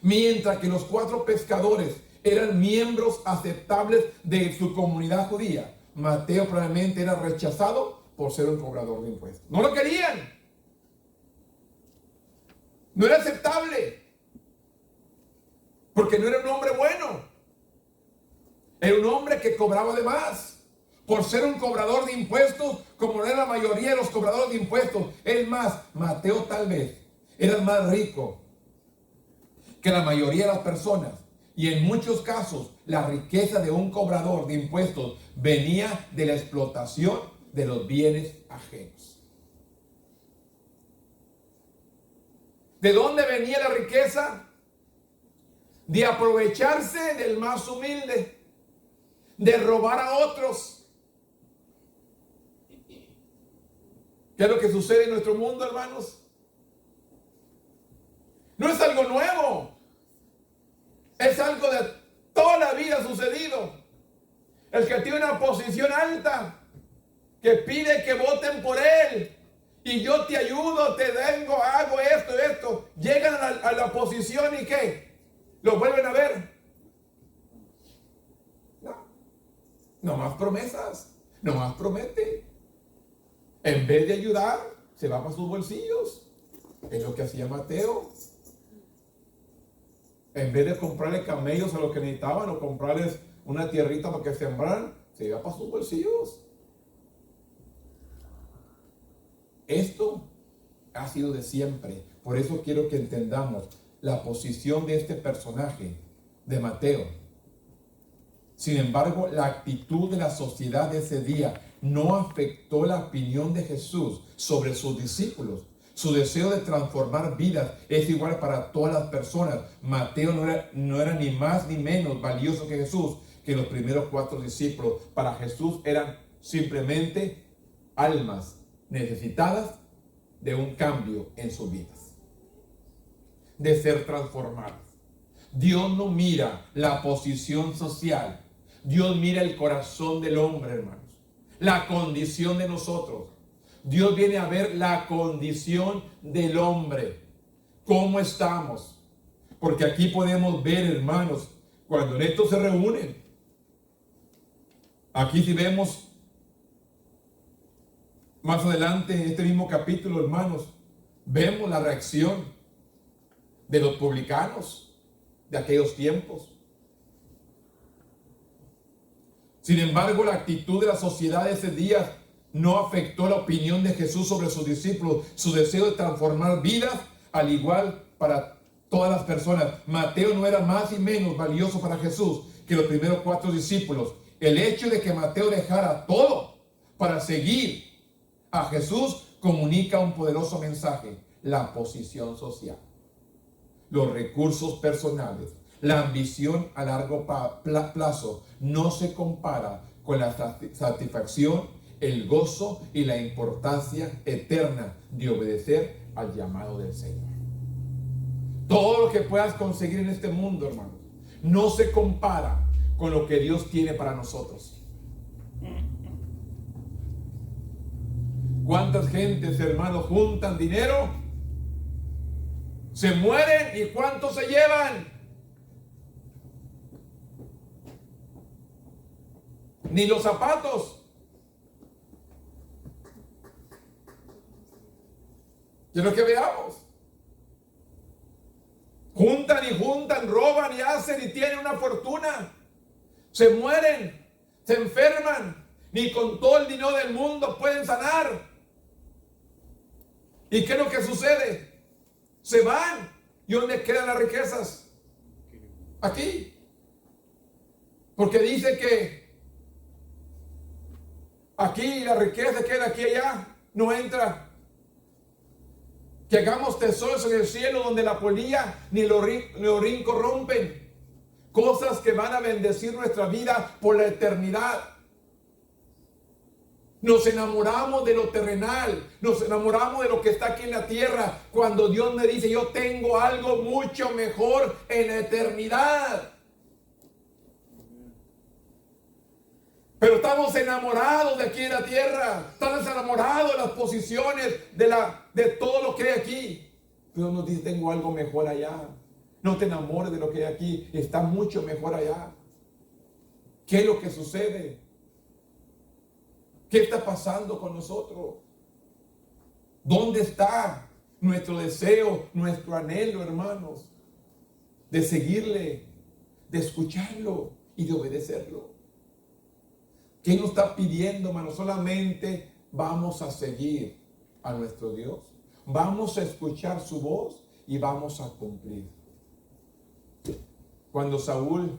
Mientras que los 4 pescadores eran miembros aceptables de su comunidad judía, Mateo probablemente era rechazado por ser un cobrador de impuestos. No lo querían. No era aceptable. Porque no era un hombre bueno. Era un hombre que cobraba de más. Por ser un cobrador de impuestos, como no era la mayoría de los cobradores de impuestos. Es más, Mateo tal vez era más rico que la mayoría de las personas. Y en muchos casos, la riqueza de un cobrador de impuestos venía de la explotación de los bienes ajenos. ¿De dónde venía la riqueza? De aprovecharse del más humilde, de robar a otros. ¿Qué es lo que sucede en nuestro mundo, hermanos? No es algo nuevo. Es algo de toda la vida sucedido. El que tiene una posición alta, que pide que voten por él, y yo te ayudo, te vengo, hago esto y esto. Llegan a la posición y ¿qué? ¿Lo vuelven a ver? No más promesas, no más promete. En vez de ayudar, se va para sus bolsillos. Es lo que hacía Mateo. En vez de comprarle camellos a los que necesitaban o comprarles una tierrita para que sembraran, se iba para sus bolsillos. Esto ha sido de siempre. Por eso quiero que entendamos la posición de este personaje, de Mateo. Sin embargo, la actitud de la sociedad de ese día no afectó la opinión de Jesús sobre sus discípulos. Su deseo de transformar vidas es igual para todas las personas. Mateo no era ni más ni menos valioso que Jesús, que los primeros 4 discípulos. Para Jesús eran simplemente almas necesitadas de un cambio en sus vidas, de ser transformadas. Dios no mira la posición social. Dios mira el corazón del hombre, hermanos. La condición de nosotros. Dios viene a ver la condición del hombre. ¿Cómo estamos? Porque aquí podemos ver, hermanos, cuando en esto se reúnen. Aquí si vemos más adelante en este mismo capítulo, hermanos, vemos la reacción de los publicanos de aquellos tiempos. Sin embargo, la actitud de la sociedad de ese día no afectó la opinión de Jesús sobre sus discípulos, su deseo de transformar vidas, al igual para todas las personas. Mateo no era más y menos valioso para Jesús que los primeros 4 discípulos. El hecho de que Mateo dejara todo para seguir a Jesús comunica un poderoso mensaje: la posición social, los recursos personales, la ambición a largo plazo no se compara con la satisfacción, el gozo y la importancia eterna de obedecer al llamado del Señor. Todo lo que puedas conseguir en este mundo, hermano, no se compara con lo que Dios tiene para nosotros. ¿Cuántas gentes, hermanos, juntan dinero? Se mueren y ¿cuántos se llevan? Ni los zapatos. Es lo que veamos. Juntan y juntan, roban y hacen y tienen una fortuna. Se mueren, se enferman, ni con todo el dinero del mundo pueden sanar. ¿Y qué es lo que sucede? Se van. ¿Y dónde quedan las riquezas? Aquí. Porque dice que aquí la riqueza queda aquí y allá, no entra. Que hagamos tesoros en el cielo donde la polilla ni el orín corrompen. Cosas que van a bendecir nuestra vida por la eternidad. Nos enamoramos de lo terrenal, nos enamoramos de lo que está aquí en la tierra, cuando Dios me dice, yo tengo algo mucho mejor en la eternidad. Pero estamos enamorados de aquí en la tierra, estamos enamorados de las posiciones, de todo lo que hay aquí. Dios nos dice, tengo algo mejor allá. No te enamores de lo que hay aquí, está mucho mejor allá. ¿Qué es lo que sucede? ¿Qué está pasando con nosotros? ¿Dónde está nuestro deseo, nuestro anhelo, hermanos? De seguirle, de escucharlo y de obedecerlo. ¿Qué nos está pidiendo, hermanos? Solamente vamos a seguir a nuestro Dios. Vamos a escuchar su voz y vamos a cumplir. Cuando Saúl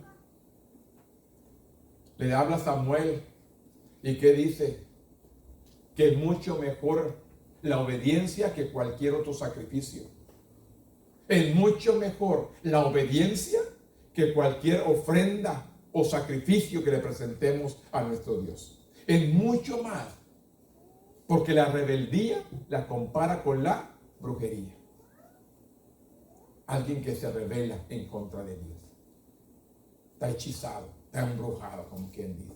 le habla a Samuel, ¿y qué dice? Que es mucho mejor la obediencia que cualquier otro sacrificio. Es mucho mejor la obediencia que cualquier ofrenda o sacrificio que le presentemos a nuestro Dios. Es mucho más, porque la rebeldía la compara con la brujería. Alguien que se rebela en contra de Dios. Está hechizado, está embrujado, como quien dice.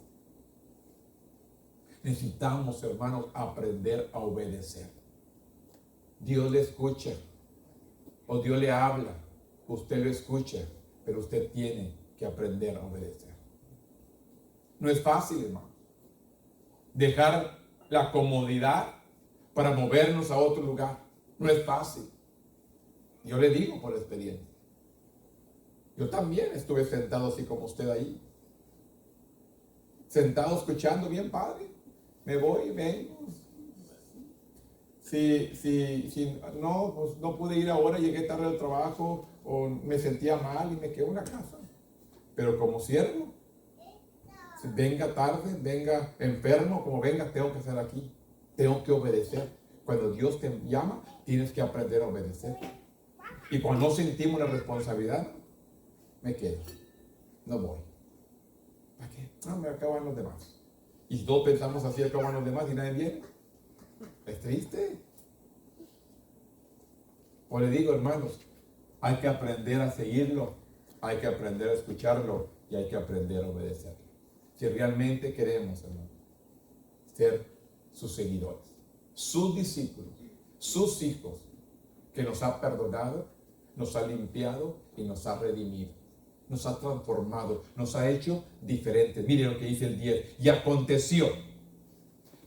Necesitamos, hermanos, aprender a obedecer. Dios le escucha o Dios le habla, usted lo escucha, pero usted tiene que aprender a obedecer. No es fácil, hermano, dejar la comodidad para movernos a otro lugar. No es fácil. Yo le digo por experiencia. Yo también estuve sentado así como usted ahí. Sentado escuchando bien, padre. Me voy, vengo. Si no, pues no pude ir ahora, llegué tarde al trabajo o me sentía mal y me quedé en la casa. Pero como siervo, si venga tarde, venga enfermo, como venga, tengo que estar aquí. Tengo que obedecer. Cuando Dios te llama, tienes que aprender a obedecer. Y cuando no sentimos la responsabilidad, me quedo. No voy. ¿Para qué? No, me acaban los demás. Y todos pensamos así, acaban los demás y nadie viene. Es triste. O le digo, hermanos, hay que aprender a seguirlo, hay que aprender a escucharlo y hay que aprender a obedecerlo. Si realmente queremos, hermanos, ser sus seguidores, sus discípulos, sus hijos, que nos ha perdonado, nos ha limpiado y nos ha redimido. Nos ha transformado, nos ha hecho diferentes. Miren lo que dice el 10. Y aconteció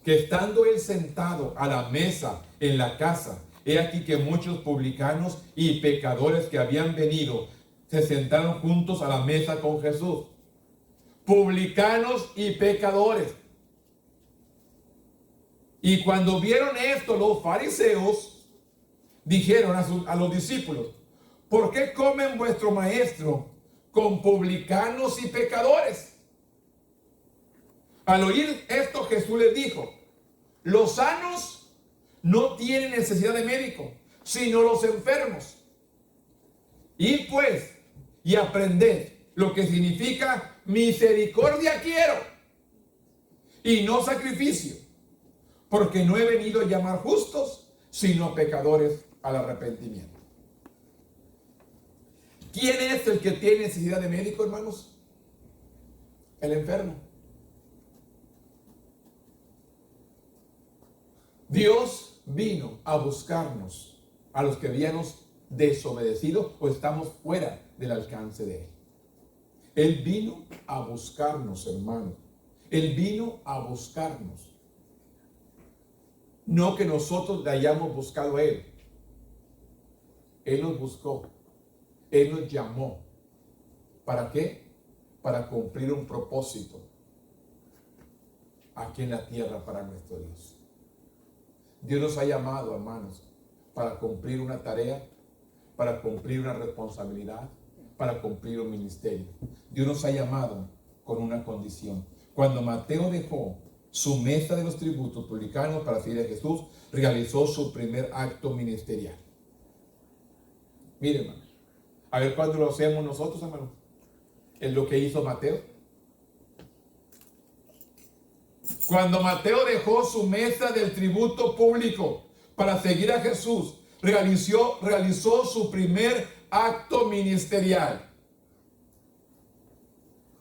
que estando él sentado a la mesa en la casa, he aquí que muchos publicanos y pecadores que habían venido se sentaron juntos a la mesa con Jesús. Publicanos y pecadores. Y cuando vieron esto, los fariseos dijeron a los discípulos: ¿por qué comen vuestro maestro con publicanos y pecadores? Al oír esto, Jesús les dijo: los sanos no tienen necesidad de médico, sino los enfermos. Id pues y aprended lo que significa misericordia quiero y no sacrificio, porque no he venido a llamar justos, sino a pecadores al arrepentimiento. ¿Quién es el que tiene necesidad de médico, hermanos? El enfermo. Dios vino a buscarnos, a los que habíamos desobedecido o estamos fuera del alcance de Él. Él vino a buscarnos, hermano. Él vino a buscarnos. No que nosotros le hayamos buscado a Él. Él nos buscó. Él nos llamó. ¿Para qué? Para cumplir un propósito aquí en la tierra para nuestro Dios. Dios nos ha llamado, hermanos, para cumplir una tarea, para cumplir una responsabilidad, para cumplir un ministerio. Dios nos ha llamado con una condición. Cuando Mateo dejó su mesa de los tributos publicanos para seguir a Jesús, realizó su primer acto ministerial. Miren, hermano, a ver cuándo lo hacemos nosotros, hermano. Es lo que hizo Mateo. Cuando Mateo dejó su mesa del tributo público para seguir a Jesús, realizó su primer acto ministerial.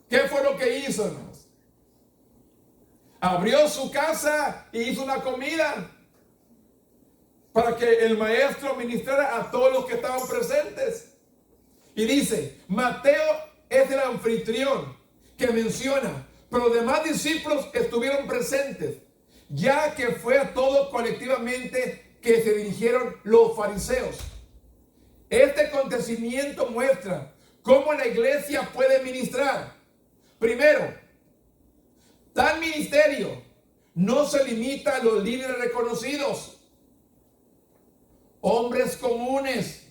¿Qué fue lo que hizo, hermanos? Abrió su casa y hizo una comida para que el maestro ministrara a todos los que estaban presentes. Y dice, Mateo es el anfitrión que menciona, pero los demás discípulos estuvieron presentes, ya que fue a todos colectivamente que se dirigieron los fariseos. Este acontecimiento muestra cómo la iglesia puede ministrar. Primero, tal ministerio no se limita a los líderes reconocidos. Hombres comunes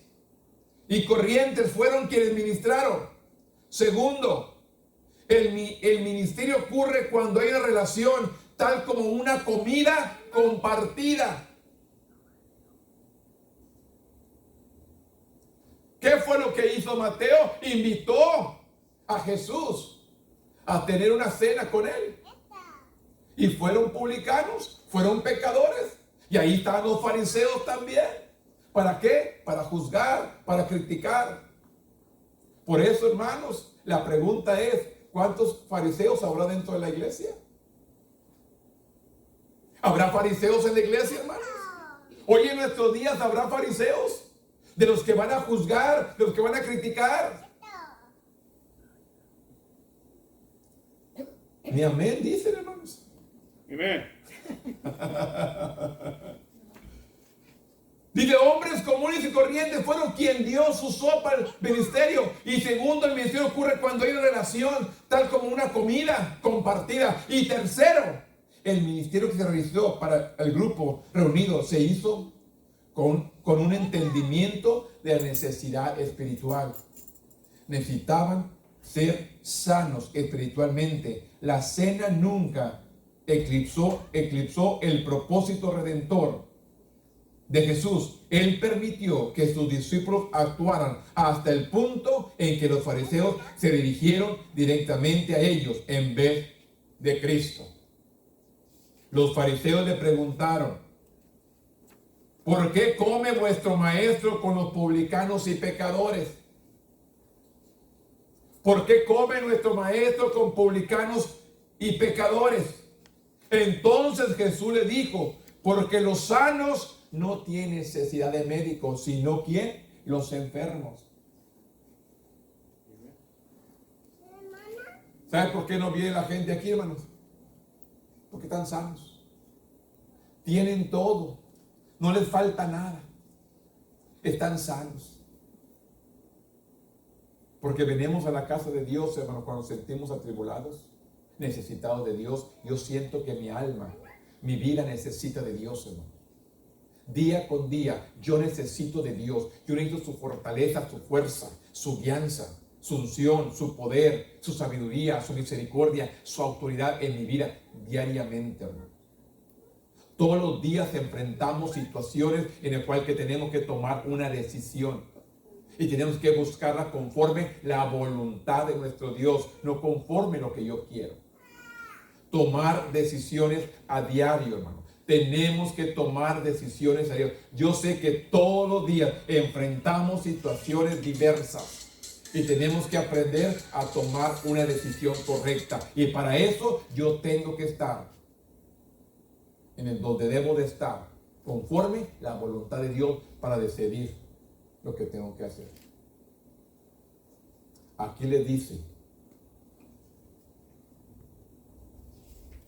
y corrientes fueron quienes ministraron. Segundo, el ministerio ocurre cuando hay una relación tal como una comida compartida. ¿Qué fue lo que hizo Mateo? Invitó a Jesús a tener una cena con él. Y fueron publicanos, fueron pecadores. Y ahí estaban los fariseos también. ¿Para qué? Para juzgar, para criticar. Por eso, hermanos, la pregunta es, ¿cuántos fariseos habrá dentro de la iglesia? ¿Habrá fariseos en la iglesia, hermanos? Hoy en nuestros días habrá fariseos, de los que van a juzgar, de los que van a criticar. Ni amén dicen, hermanos. Amén. Dice, hombres comunes y corrientes fueron quien Dios usó para el ministerio. Y segundo, el ministerio ocurre cuando hay una relación, tal como una comida compartida. Y tercero, el ministerio que se realizó para el grupo reunido se hizo con un entendimiento de la necesidad espiritual. Necesitaban ser sanos espiritualmente. La cena nunca eclipsó el propósito redentor de Jesús. Él permitió que sus discípulos actuaran hasta el punto en que los fariseos se dirigieron directamente a ellos en vez de Cristo. Los fariseos le preguntaron, ¿por qué come vuestro maestro con los publicanos y pecadores? ¿Por qué come nuestro maestro con publicanos y pecadores? Entonces Jesús le dijo, porque los sanos no tienen necesidad de médicos, sino ¿quién? Los enfermos. ¿Sabe por qué no viene la gente aquí, hermanos? Porque están sanos. Tienen todo. No les falta nada. Están sanos. Porque venimos a la casa de Dios, hermano, cuando nos sentimos atribulados, necesitados de Dios. Yo siento que mi alma, mi vida necesita de Dios, hermano. Día con día, yo necesito de Dios. Yo necesito su fortaleza, su fuerza, su guianza, su unción, su poder, su sabiduría, su misericordia, su autoridad en mi vida diariamente, hermano. Todos los días enfrentamos situaciones en las cuales tenemos que tomar una decisión. Y tenemos que buscarla conforme la voluntad de nuestro Dios, no conforme lo que yo quiero. Tomar decisiones a diario, hermano. Tenemos que tomar decisiones a Dios. Yo sé que todos los días enfrentamos situaciones diversas y tenemos que aprender a tomar una decisión correcta. Y para eso yo tengo que estar en el donde debo de estar, conforme la voluntad de Dios para decidir lo que tengo que hacer. Aquí le dice: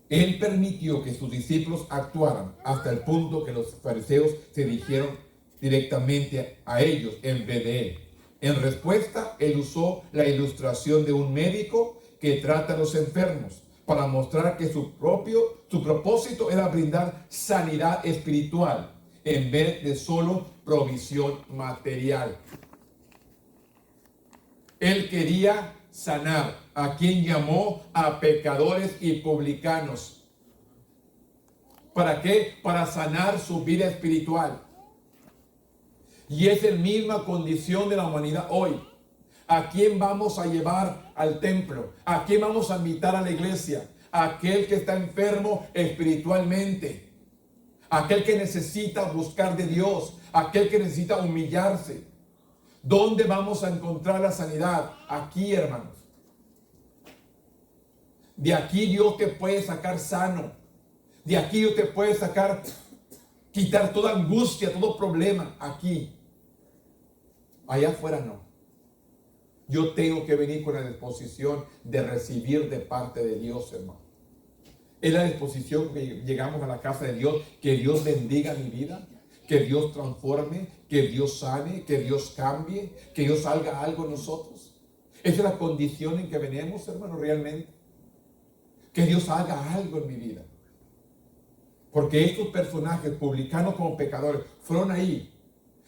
Él permitió que sus discípulos actuaran hasta el punto que los fariseos se dirigieron directamente a ellos en vez de él. En respuesta, él usó la ilustración de un médico que trata a los enfermos para mostrar que su propósito era brindar sanidad espiritual en vez de solo provisión material. Él quería sanar a quien llamó a pecadores y publicanos. ¿Para qué? Para sanar su vida espiritual. Y es la misma condición de la humanidad hoy. ¿A quién vamos a llevar al templo? ¿A quién vamos a invitar a la iglesia? A aquel que está enfermo espiritualmente. Aquel que necesita buscar de Dios. Aquel que necesita humillarse. ¿Dónde vamos a encontrar la sanidad? Aquí, hermanos. De aquí Dios te puede sacar sano. De aquí Dios te puede sacar, quitar toda angustia, todo problema. Aquí. Allá afuera no. Yo tengo que venir con la disposición de recibir de parte de Dios, hermano. Es la disposición que llegamos a la casa de Dios, que Dios bendiga mi vida, que Dios transforme, que Dios sane, que Dios cambie, que Dios haga algo en nosotros. Esa es la condición en que venimos, hermano, realmente. Que Dios haga algo en mi vida. Porque estos personajes, publicanos como pecadores, fueron ahí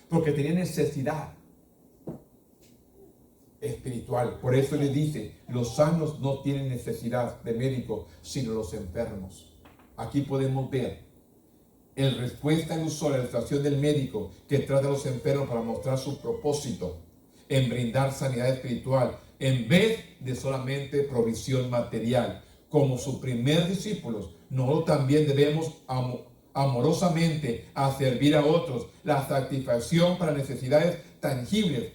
porque tenían necesidad espiritual. Por eso le dice: los sanos no tienen necesidad de médico, sino los enfermos. Aquí podemos ver en respuesta al uso de la ilustración del médico que trata a los enfermos para mostrar su propósito en brindar sanidad espiritual en vez de solamente provisión material. Como sus primeros discípulos, nosotros también debemos amorosamente a servir a otros. La satisfacción para necesidades tangibles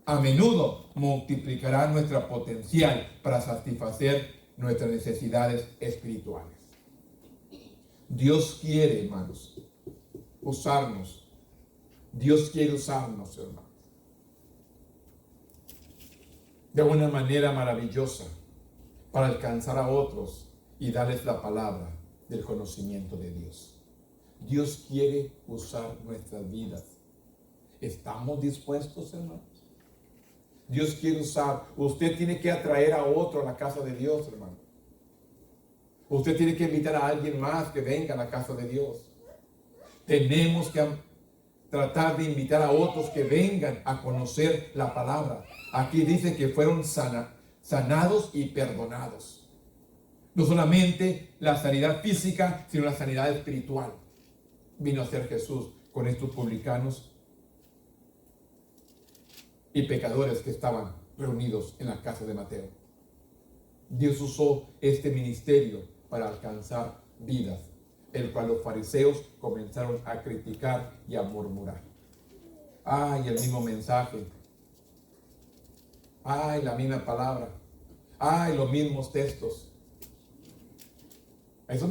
a menudo multiplicará nuestra potencial para satisfacer nuestras necesidades espirituales. Dios quiere, hermanos, usarnos. Dios quiere usarnos, hermanos, de una manera maravillosa para alcanzar a otros y darles la palabra del conocimiento de Dios. Dios quiere usar nuestras vidas. ¿Estamos dispuestos, hermanos? Dios quiere usar. Usted tiene que atraer a otro a la casa de Dios, hermano. Usted tiene que invitar a alguien más que venga a la casa de Dios. Tenemos que tratar de invitar a otros que vengan a conocer la palabra. Aquí dice que fueron sanados y perdonados. No solamente la sanidad física, sino la sanidad espiritual. Vino a ser Jesús con estos publicanos y pecadores que estaban reunidos en la casa de Mateo. Dios usó este ministerio para alcanzar vidas, el cual los fariseos comenzaron a criticar y a murmurar. Ay, el mismo mensaje. Ay, la misma palabra. Ay, los mismos textos. Eso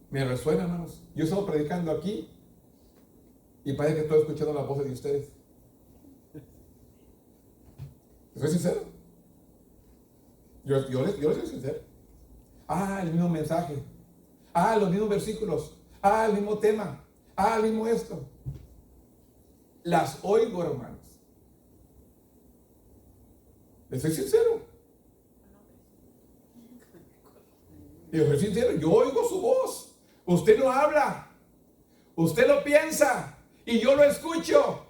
me resuena, hermanos. Yo he estado predicando aquí y parece que estoy escuchando las voces de ustedes. ¿Soy sincero? Yo les soy sincero. Ah, el mismo mensaje. Ah, los mismos versículos. Ah, el mismo tema. Ah, el mismo esto. Las oigo, hermanos. Les soy sincero. Yo soy sincero. Yo oigo su voz. Usted no habla. Usted lo piensa. Y yo lo escucho.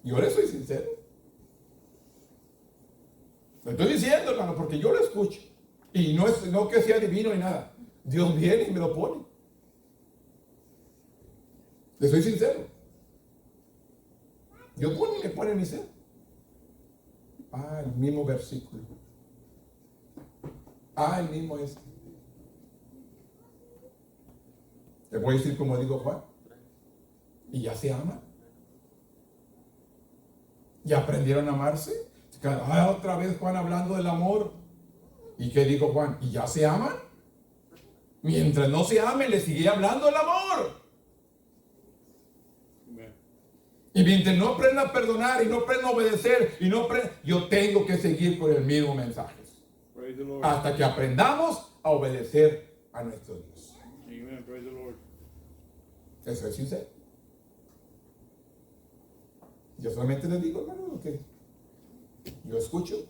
Yo le soy sincero. Lo estoy diciendo, hermano, porque yo lo escucho. Y no que sea divino ni nada. Dios viene y me lo pone. Le soy sincero. Dios pone y le pone mi ser. Ah, el mismo versículo. Ah, el mismo este. Te voy a decir como dijo Juan. Y ya se aman. Ya aprendieron a amarse. Ah, otra vez Juan hablando del amor. ¿Y qué dijo Juan? ¿Y ya se aman? Mientras no se amen, le sigue hablando del amor. Y mientras no aprenda a perdonar y no aprenda a obedecer y no aprenda, yo tengo que seguir con el mismo mensaje. Hasta que aprendamos a obedecer a nuestro Dios. Amen. Praise the Lord. Eso es sincero. Yo solamente les digo, hermano, que yo escucho.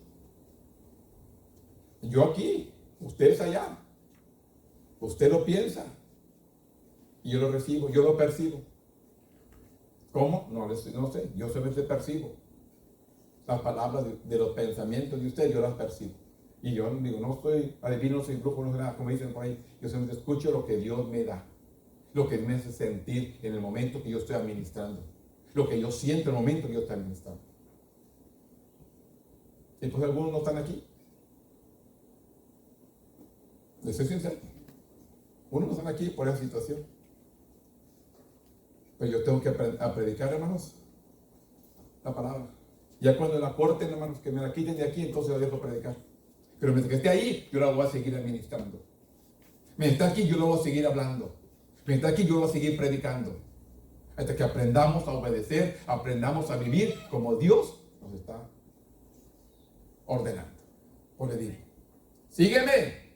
Yo aquí, ustedes allá. Usted lo piensa. Y yo lo recibo, yo lo percibo. ¿Cómo? No sé. Yo solamente percibo. Las palabras de los pensamientos de usted, yo las percibo. Y yo digo, no soy adivino, no soy brujo, no soy nada, como dicen por ahí. Yo solamente escucho lo que Dios me da. Lo que me hace sentir en el momento que yo estoy administrando. Lo que yo siento en el momento que yo estoy administrando. Entonces algunos no están aquí. Les soy sincero. Unos no están aquí por esa situación. Pero yo tengo que a predicar, hermanos, la palabra. Ya cuando la corten, hermanos, que me la quiten de aquí, entonces la dejo predicar. Pero mientras que esté ahí, yo la voy a seguir administrando. Mientras aquí, yo la voy a seguir hablando. Mientras aquí, yo la voy a seguir predicando. Hasta que aprendamos a obedecer, aprendamos a vivir como Dios nos está ordenando. O le digo, sígueme,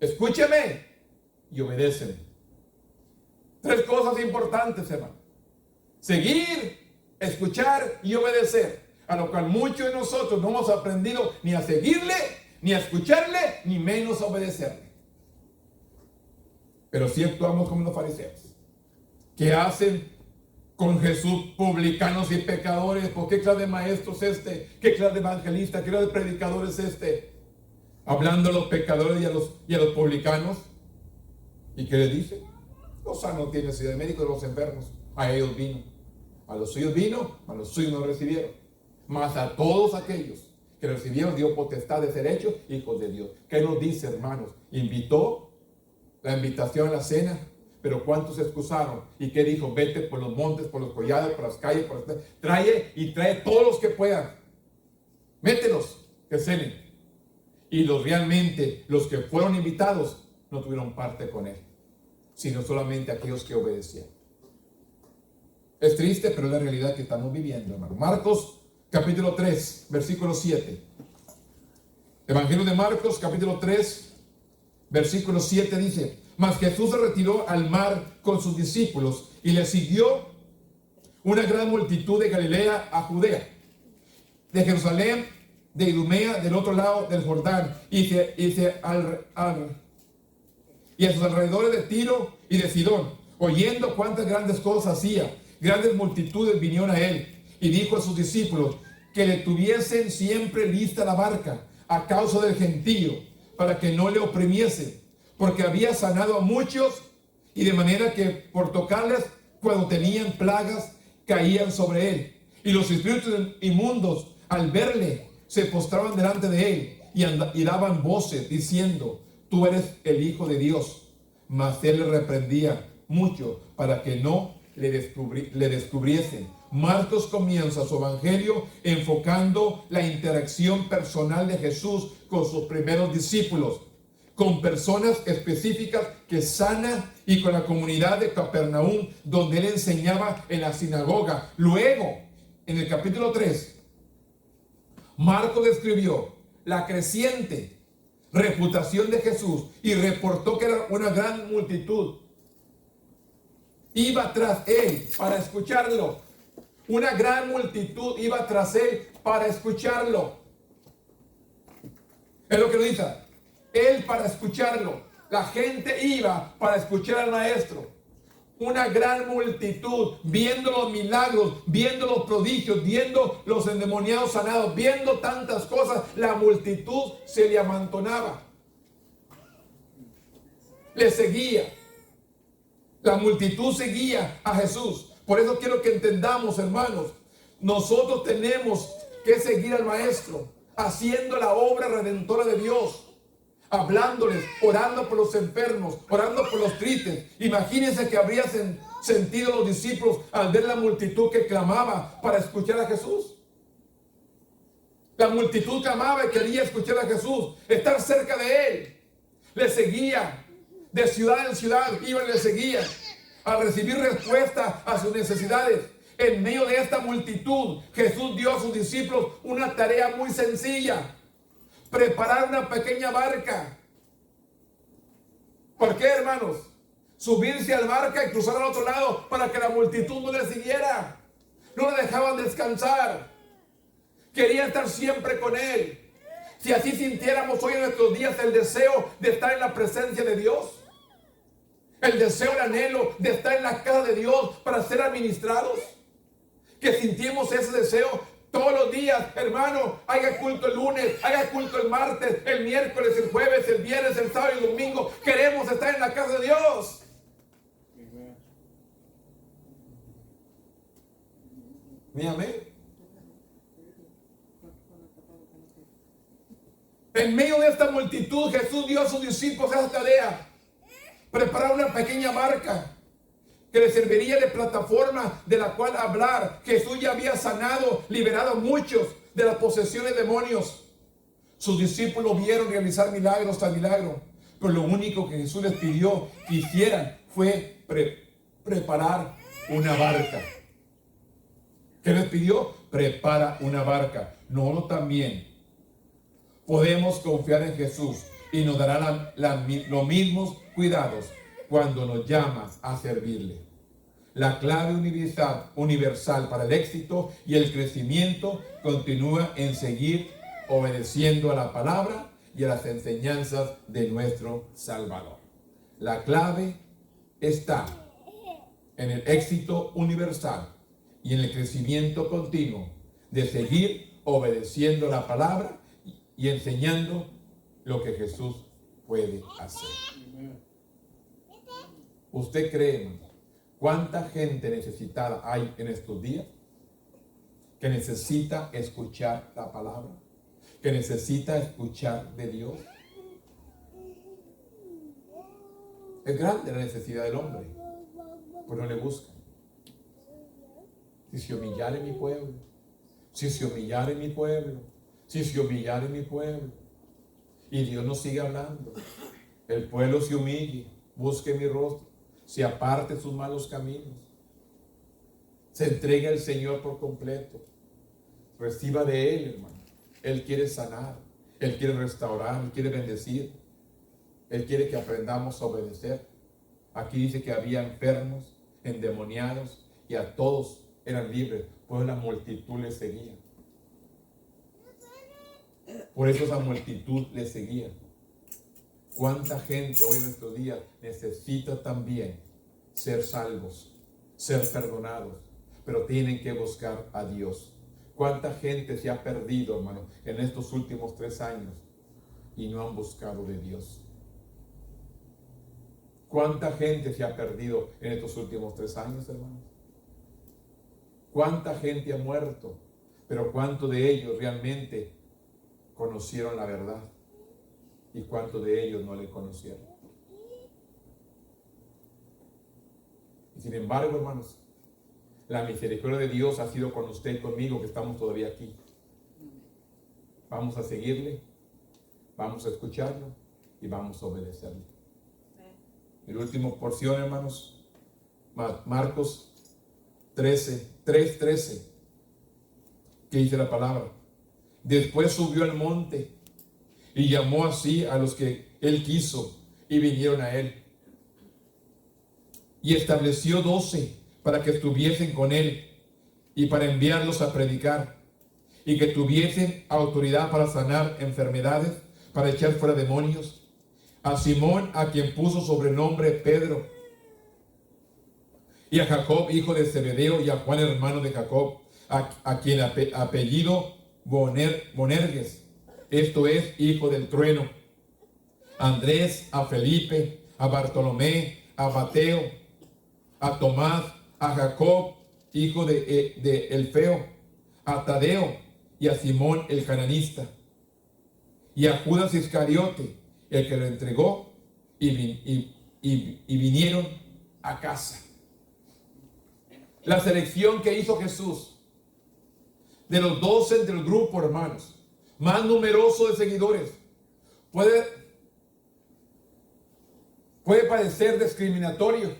escúcheme y obedéceme. 3 cosas importantes, hermano. Seguir, escuchar y obedecer. A lo cual muchos de nosotros no hemos aprendido ni a seguirle, ni a escucharle, ni menos a obedecerle. Pero sí actuamos como los fariseos, que hacen con Jesús publicanos y pecadores. ¿Por qué clase de maestro es este? ¿Qué clase de evangelista? ¿Qué clase de predicador es este? Hablando a los pecadores y a los publicanos. ¿Y qué le dice? Los sanos tienen necesidad de médicos, los enfermos. A ellos vino. A los suyos vino, a los suyos no recibieron. Mas a todos aquellos que recibieron dio potestad de ser hechos hijos de Dios. ¿Qué nos dice, hermanos? Invitó la invitación a la cena, pero ¿cuántos se excusaron? ¿Y qué dijo? Vete por los montes, por los collados, por las calles, trae todos los que puedan. Mételos, que cenen. Y los que fueron invitados no tuvieron parte con él, sino solamente aquellos que obedecieron. Es triste, pero es la realidad que estamos viviendo, hermano. Marcos, capítulo 3, versículo 7. Evangelio de Marcos, capítulo 3, versículo 7 dice: Mas Jesús se retiró al mar con sus discípulos y le siguió una gran multitud de Galilea a Judea, de Jerusalén, de Idumea, del otro lado del Jordán, y a sus alrededores de Tiro y de Sidón, oyendo cuántas grandes cosas hacía. Grandes multitudes vinieron a él, y dijo a sus discípulos que le tuviesen siempre lista la barca a causa del gentío, para que no le oprimiese, porque había sanado a muchos, y de manera que por tocarles, cuando tenían plagas, caían sobre él. Y los espíritus inmundos, al verle, se postraban delante de él y daban voces diciendo: Tú eres el Hijo de Dios. Mas él le reprendía mucho para que no le descubriesen. Marcos comienza su evangelio enfocando la interacción personal de Jesús con sus primeros discípulos, con personas específicas que sana, y con la comunidad de Capernaum, donde él enseñaba en la sinagoga. Luego, en el capítulo 3, Marcos describió la creciente reputación de Jesús y reportó que era una gran multitud iba tras él para escucharlo. Una gran multitud iba tras él para escucharlo. Es lo que lo dice. Él para escucharlo. La gente iba para escuchar al maestro. Una gran multitud viendo los milagros, viendo los prodigios, viendo los endemoniados sanados, viendo tantas cosas. La multitud se le amontonaba. Le seguía. La multitud seguía a Jesús. Por eso quiero que entendamos, hermanos, nosotros tenemos que seguir al Maestro, haciendo la obra redentora de Dios, hablándoles, orando por los enfermos, orando por los tristes. Imagínense que habrían sentido los discípulos al ver la multitud que clamaba para escuchar a Jesús. La multitud clamaba y quería escuchar a Jesús, estar cerca de Él. Le seguía, de ciudad en ciudad, iban y le seguían a recibir respuesta a sus necesidades. En medio de esta multitud, Jesús dio a sus discípulos una tarea muy sencilla: preparar una pequeña barca. ¿Por qué, hermanos? Subirse al barca y cruzar al otro lado para que la multitud no le siguiera. No le dejaban descansar. Querían estar siempre con Él. Si así sintiéramos hoy en nuestros días el deseo de estar en la presencia de Dios, el deseo, el anhelo de estar en la casa de Dios para ser administrados, que sintiéramos ese deseo todos los días, hermano. Haga culto el lunes, haga culto el martes, el miércoles, el jueves, el viernes, el sábado y el domingo. Queremos estar en la casa de Dios. ¿Mi amén? En medio de esta multitud, Jesús dio a sus discípulos esa tarea: preparar una pequeña barca que les serviría de plataforma de la cual hablar. Jesús ya había sanado, liberado a muchos de las posesiones de demonios. Sus discípulos vieron realizar milagros tras milagro, pero lo único que Jesús les pidió que hicieran fue preparar una barca. ¿Qué les pidió? Prepara una barca. Nosotros también podemos confiar en Jesús y nos dará los mismos cuidados cuando nos llama a servirle. La clave universal para el éxito y el crecimiento continúa en seguir obedeciendo a la palabra y a las enseñanzas de nuestro Salvador. La clave está en el éxito universal y en el crecimiento continuo de seguir obedeciendo la palabra y enseñando lo que Jesús puede hacer. ¿Usted cree, hermano, cuánta gente necesitada hay en estos días que necesita escuchar la palabra, que necesita escuchar de Dios? Es grande la necesidad del hombre, pues no le buscan. Si se humillara en mi pueblo, si se humillara en mi pueblo, si se humillara en mi pueblo. Y Dios nos sigue hablando. El pueblo se humille, busque mi rostro, se aparte sus malos caminos, se entregue al Señor por completo, reciba de Él, hermano. Él quiere sanar, Él quiere restaurar, Él quiere bendecir, Él quiere que aprendamos a obedecer. Aquí dice que había enfermos, endemoniados, y a todos eran libres, pues la multitud les seguía. Por eso esa multitud les seguía. ¿Cuánta gente hoy en nuestros días necesita también ser salvos, ser perdonados, pero tienen que buscar a Dios? ¿Cuánta gente se ha perdido, hermano, en estos últimos 3 años y no han buscado de Dios? ¿Cuánta gente se ha perdido en estos últimos 3 años, hermano? ¿Cuánta gente ha muerto? Pero ¿cuántos de ellos realmente conocieron la verdad? ¿Y cuántos de ellos no le conocieron? Y sin embargo, hermanos, la misericordia de Dios ha sido con usted y conmigo, que estamos todavía aquí. Vamos a seguirle, vamos a escucharlo y vamos a obedecerle. Y la última porción, hermanos, Marcos 3:13, que dice la palabra: después subió al monte y llamó así a los que él quiso y vinieron a él. Y estableció 12 para que estuviesen con él y para enviarlos a predicar, y que tuviesen autoridad para sanar enfermedades, para echar fuera demonios. A Simón, a quien puso sobrenombre Pedro, y a Jacob, hijo de Zebedeo, y a Juan, hermano de Jacob, a quien apellido Boanerges, esto es, hijo del trueno. A Andrés, a Felipe, a Bartolomé, a Mateo, a Tomás, a Jacob, hijo de Elfeo, a Tadeo y a Simón el cananista, y a Judas Iscariote, el que lo entregó y vinieron a casa. La selección que hizo Jesús de los 12 del grupo, hermanos, más numeroso de seguidores, puede parecer discriminatorio,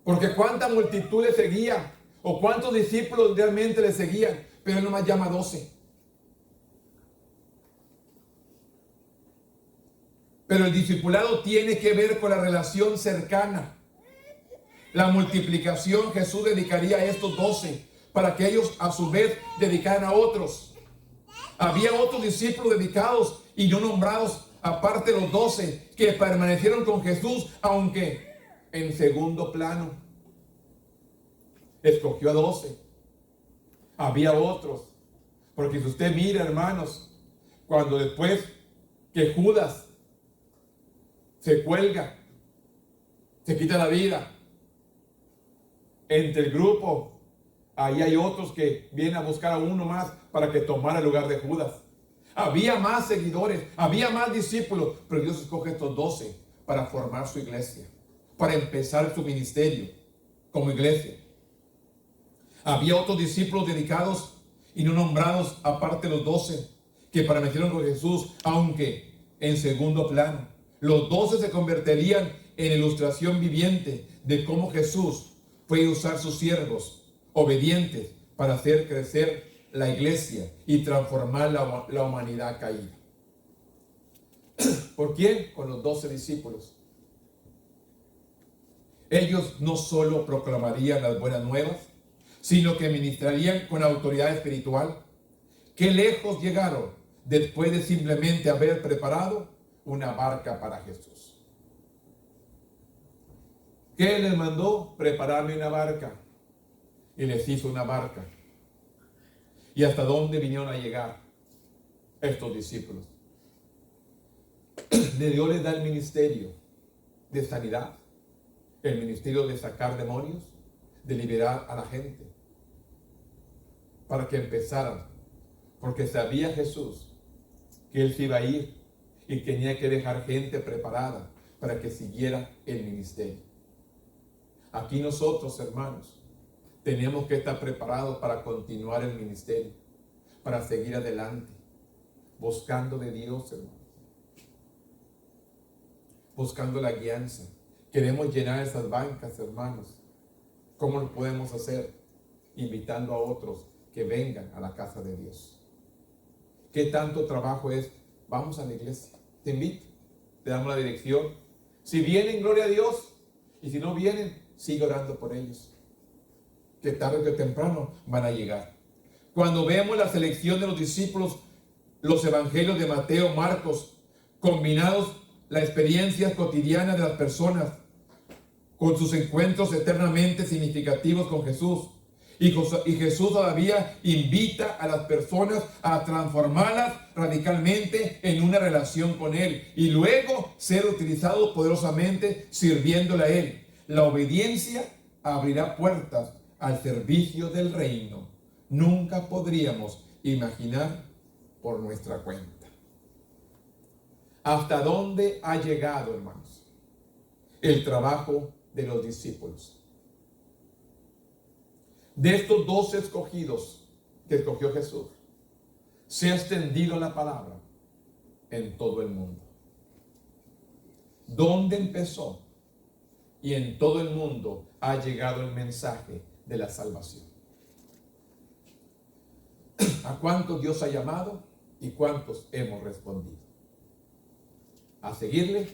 porque cuánta multitud le seguía o cuántos discípulos realmente le seguían, pero él nomás llama 12. Pero el discipulado tiene que ver con la relación cercana. La multiplicación, Jesús dedicaría a estos 12 para que ellos a su vez dedicaran a otros. Había otros discípulos dedicados y no nombrados, aparte de los 12 que permanecieron con Jesús, aunque en segundo plano. Escogió a 12. Había otros. Porque si usted mira, hermanos, cuando después que Judas se cuelga, se quita la vida, entre el grupo, ahí hay otros que vienen a buscar a uno más para que tomara el lugar de Judas. Había más seguidores, había más discípulos, pero Dios escoge estos 12 para formar su iglesia, para empezar su ministerio como iglesia. Había otros discípulos dedicados y no nombrados, aparte de los 12 que permanecieron con Jesús, aunque en segundo plano. Los 12 se convertirían en ilustración viviente de cómo Jesús fue a usar sus siervos obedientes para hacer crecer la iglesia y transformar la humanidad caída. ¿Por quién? Con los 12 discípulos. Ellos no solo proclamarían las buenas nuevas, sino que ministrarían con autoridad espiritual. Qué lejos llegaron después de simplemente haber preparado una barca para Jesús. ¿Qué les mandó? Prepararme una barca. Y les hizo una barca. ¿Y hasta dónde vinieron a llegar estos discípulos? De Dios les da el ministerio de sanidad, el ministerio de sacar demonios, de liberar a la gente, para que empezaran, porque sabía Jesús que Él se iba a ir y tenía que dejar gente preparada para que siguiera el ministerio. Aquí nosotros, hermanos, tenemos que estar preparados para continuar el ministerio, para seguir adelante, buscando de Dios, hermanos, buscando la guianza. Queremos llenar esas bancas, hermanos. ¿Cómo lo podemos hacer? Invitando a otros que vengan a la casa de Dios. ¿Qué tanto trabajo es? Vamos a la iglesia. Te invito, te damos la dirección. Si vienen, gloria a Dios. Y si no vienen, sigue orando por ellos, que tarde o que temprano van a llegar. Cuando vemos la selección de los discípulos, los evangelios de Mateo, Marcos, combinados las experiencias cotidianas de las personas con sus encuentros eternamente significativos con Jesús. Y Jesús todavía invita a las personas a transformarlas radicalmente en una relación con Él y luego ser utilizados poderosamente sirviéndole a Él. La obediencia abrirá puertas al servicio del reino. Nunca podríamos imaginar por nuestra cuenta. ¿Hasta dónde ha llegado, hermanos, el trabajo de los discípulos? De estos 12 escogidos que escogió Jesús, se ha extendido la palabra en todo el mundo. ¿Dónde empezó? Y en todo el mundo ha llegado el mensaje de la salvación. ¿A cuántos Dios ha llamado y cuántos hemos respondido? A seguirle,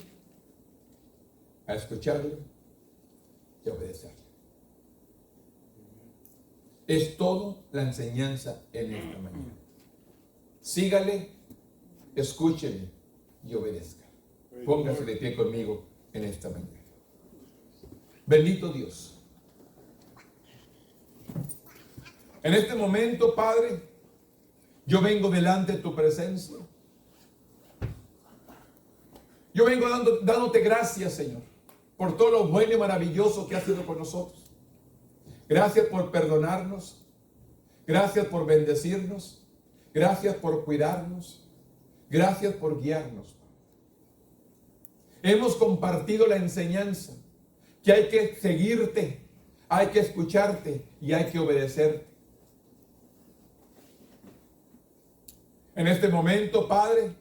a escucharle y a obedecerle. Es todo la enseñanza en esta mañana. Sígale, escúchele y obedezca. Póngase de pie conmigo en esta mañana. Bendito Dios. En este momento, Padre, yo vengo delante de tu presencia. Yo vengo dándote gracias, Señor, por todo lo bueno y maravilloso que has sido con nosotros. Gracias por perdonarnos. Gracias por bendecirnos. Gracias por cuidarnos. Gracias por guiarnos. hemos compartido la enseñanza que hay que seguirte, hay que escucharte y hay que obedecerte. En este momento, Padre,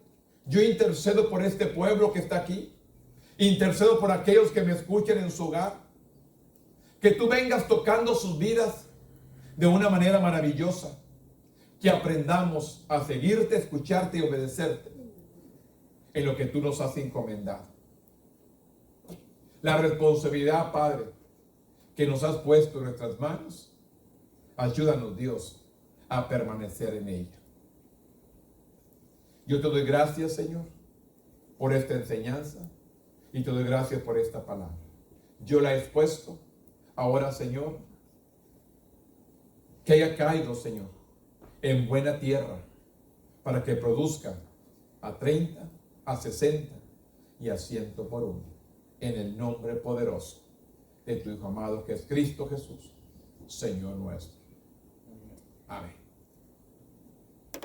yo intercedo por este pueblo que está aquí. Intercedo por aquellos que me escuchen en su hogar. Que tú vengas tocando sus vidas de una manera maravillosa. Que aprendamos a seguirte, escucharte y obedecerte en lo que tú nos has encomendado. La responsabilidad, Padre, que nos has puesto en nuestras manos, ayúdanos, Dios, a permanecer en ella. Yo te doy gracias, Señor, por esta enseñanza y te doy gracias por esta palabra. Yo la he expuesto. Ahora, Señor, que haya caído, Señor, en buena tierra para que produzca a 30, a 60 y a 100 por uno. En el nombre poderoso de tu Hijo amado, que es Cristo Jesús, Señor nuestro. Amén.